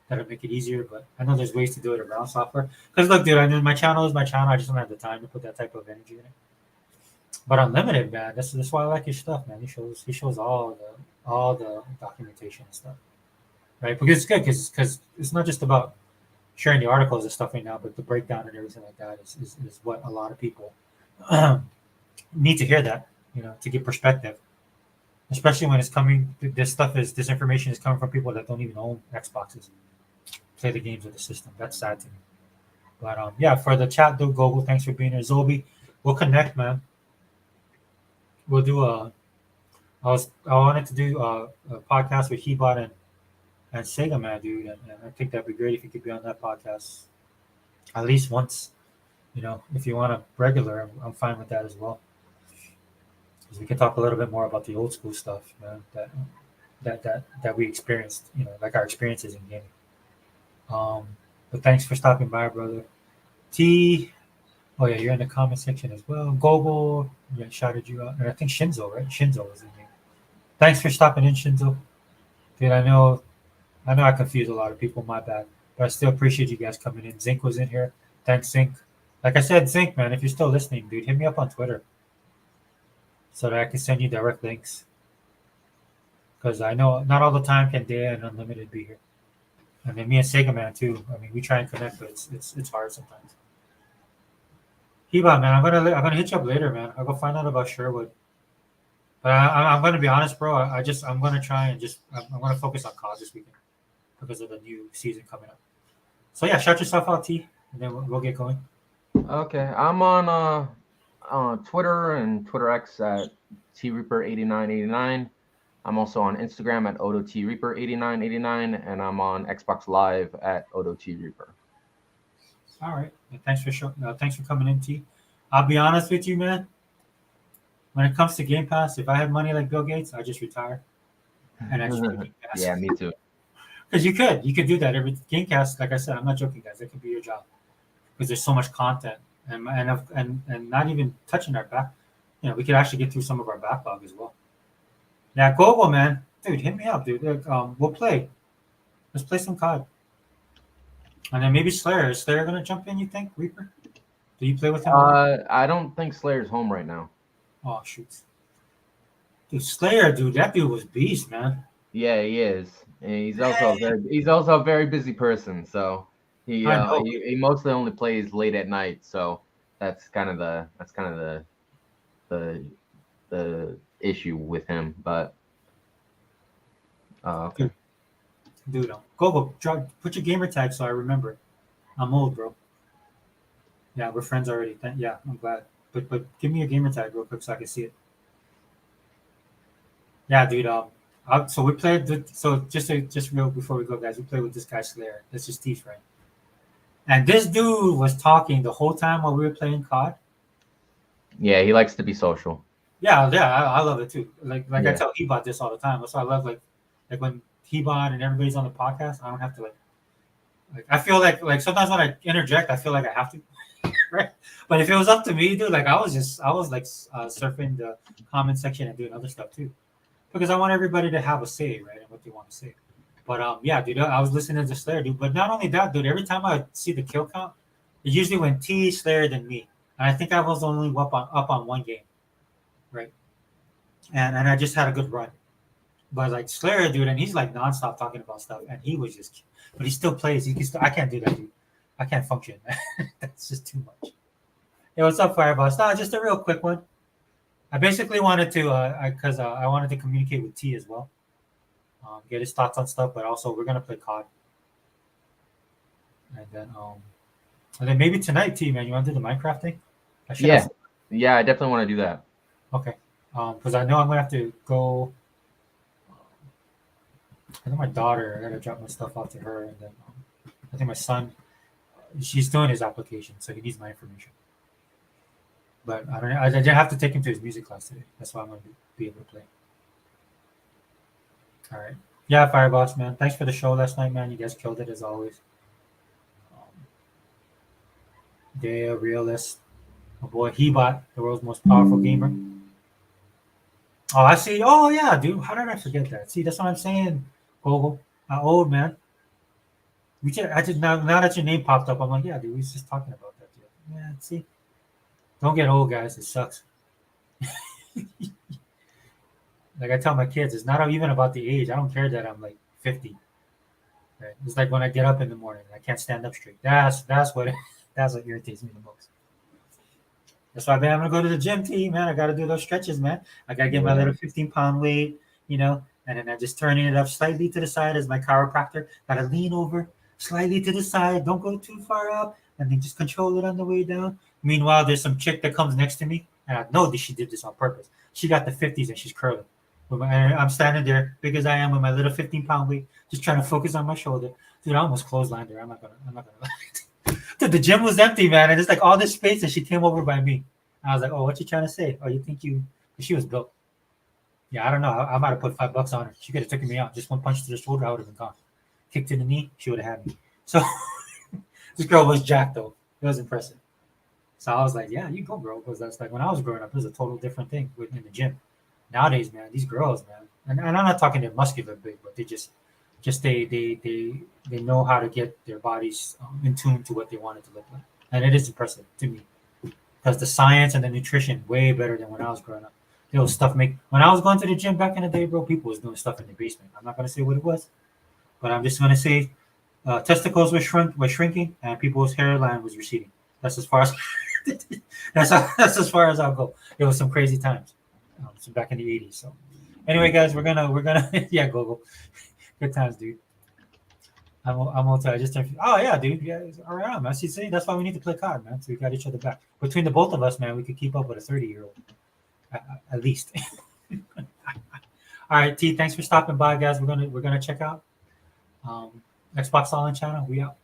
Speaker 1: that'll make it easier, but I know there's ways to do it around software. Because look, dude, I mean my channel is my channel. I just don't have the time to put that type of energy in it. But Unlimited, man, that's why I like his stuff, man. He shows all the documentation and stuff, right? Because it's good because it's not just about sharing the articles and stuff right now, but the breakdown and everything like that is what a lot of people need to hear that, to get perspective. Especially when it's coming, this information is coming from people that don't even own Xboxes, play the games of the system. That's sad to me. But yeah, for the chat, though, Gogo, thanks for being here. Zobi, we'll connect, man. We'll do I wanted to do a podcast with Hebot and Sega Man, dude, and I think that'd be great if you could be on that podcast at least once. If you want a regular, I'm fine with that as well. 'Cause we can talk a little bit more about the old school stuff, man. That we experienced, like our experiences in gaming. Um, but thanks for stopping by, brother. T. Oh yeah, you're in the comment section as well. Gogo, yeah, shouted you out, and I think Shinzo, right? Shinzo was in here. Thanks for stopping in, Shinzo. Dude, I know I confused a lot of people. My bad, but I still appreciate you guys coming in. Zinc was in here. Thanks, Zinc. Like I said, Zinc, man, if you're still listening, dude, hit me up on Twitter so that I can send you direct links. Because I know not all the time can Dea and Unlimited be here. And then me and Sega Man too. I mean, we try and connect, but it's hard sometimes. Heba, man, I'm gonna hit you up later, man. I'll go find out about Sherwood. But I'm gonna be honest, bro. I'm gonna try and I'm gonna focus on COD this weekend because of the new season coming up. So yeah, shout yourself out, T, and then we'll get going.
Speaker 2: Okay, I'm on Twitter and Twitter X at TReaper8989. I'm also on Instagram at OdoTReaper8989, and I'm on Xbox Live at OdoTReaper.
Speaker 1: All right, thanks for coming in, T. I'll be honest with you, man. When it comes to Game Pass, if I had money like Bill Gates, I'd just retire and I just get Game Pass.
Speaker 2: Yeah, me too.
Speaker 1: Because you could do that every Game Pass. Like I said, I'm not joking, guys. That could be your job because there's so much content, and not even touching our back. We could actually get through some of our backlog as well. Yeah, Gogo, man, dude, hit me up, dude. Like, we'll play. Let's play some COD, and then maybe Slayer. Is Slayer gonna jump in? You think, Reaper? Do you play with him?
Speaker 2: I don't think Slayer's home right now.
Speaker 1: Oh shoot, dude, Slayer, dude, that dude was beast, man.
Speaker 2: Yeah, he is. And he's also a very busy person. So he mostly only plays late at night. So that's kind of the issue with him. But okay.
Speaker 1: Dude, go put your gamer tag so I remember. I'm old, bro. Yeah, we're friends already. Yeah, I'm glad. But give me your gamer tag real quick so I can see it. Yeah, dude. So we played. So just real before we go, guys, we played with this guy Slayer. That's just Steve, right? And this dude was talking the whole time while we were playing COD.
Speaker 2: Yeah, he likes to be social.
Speaker 1: Yeah, I love it too. Like I tell Hebot this all the time. That's why I love like when Hebot and everybody's on the podcast. I don't have to like I feel like sometimes when I interject, I feel like I have to. Right? But if it was up to me, dude, like I was like surfing the comment section and doing other stuff too, because I want everybody to have a say, right, and what they want to say. But yeah, dude, I was listening to Slayer, dude. But not only that, dude, every time I see the kill count, it usually went T, Slayer, then me, and I think I was only up on one game, right? And I just had a good run. But like Slayer, dude, and he's like nonstop talking about stuff, and he was just, but he still plays. I can't do that, dude. I can't function. That's just too much. Hey, what's up, Fireboss? No, just a real quick one. I basically wanted to, I wanted to communicate with T as well, get his thoughts on stuff, but also we're gonna play COD, and then maybe tonight, T, man, you want to do the Minecraft thing?
Speaker 2: Yeah, I definitely want to do that.
Speaker 1: Okay, because I know I'm gonna have to go. I think my daughter, I gotta drop my stuff off to her, and then I think my son, she's doing his application, so he needs my information. But I don't know. I didn't have to take him to his music class today. That's why I'm going to be able to play. All right. Yeah, Fireboss, man. Thanks for the show last night, man. You guys killed it as always. Dea, Realist. My boy Hebot, the world's most powerful gamer. Oh, I see. Oh, yeah, dude. How did I forget that? See, that's what I'm saying, Google. Old, man. I did now that your name popped up, I'm like, yeah, dude, we was just talking about that. Dude. Yeah, see? Don't get old, guys. It sucks. Like I tell my kids, it's not even about the age. I don't care that I'm like 50. Right? It's like when I get up in the morning, I can't stand up straight. That's what irritates me the most. That's why, man, I'm gonna go to the gym, team, man. I gotta do those stretches, man. I gotta get my little 15-pound weight, and then I'm just turning it up slightly to the side as my chiropractor. Gotta lean over slightly to the side. Don't go too far up, and then just control it on the way down. Meanwhile, there's some chick that comes next to me, and I know that she did this on purpose. She got the 50s and she's curling. I'm standing there, big as I am, with my little 15-pound weight, just trying to focus on my shoulder. Dude, I almost clotheslined her. I'm not gonna lie. Dude, the gym was empty, man, and it's like all this space, and she came over by me. And I was like, "Oh, what you trying to say? Oh, you think you?" She was built. Yeah, I don't know. I might have put $5 on her. She could have taken me out. Just one punch to the shoulder, I would have been gone. Kick to the knee, she would have had me. So this girl was jacked though. It was impressive. So I was like, "Yeah, you go, girl," because that's like when I was growing up, it was a total different thing in the gym. Nowadays, man, these girls, man, and I'm not talking they're muscular big, but they just they know how to get their bodies in tune to what they want it to look like, and it is impressive to me because the science and the nutrition way better than when I was growing up. There was stuff make when I was going to the gym back in the day, bro. People was doing stuff in the basement. I'm not gonna say what it was, but I'm just gonna say testicles were shrinking and people's hairline was receding. That's as far as that's as far as I'll go. It was some crazy times. So back in the '80s. So anyway, guys, we're gonna yeah, go. Good times, dude. I'm multi. I just turned. Oh yeah, dude. Yeah, all right, man. See, that's why we need to play COD, man. So we got each other back. Between the both of us, man, we could keep up with a 30-year-old at least. All right, T. Thanks for stopping by, guys. We're gonna check out Xbox All In channel. We out.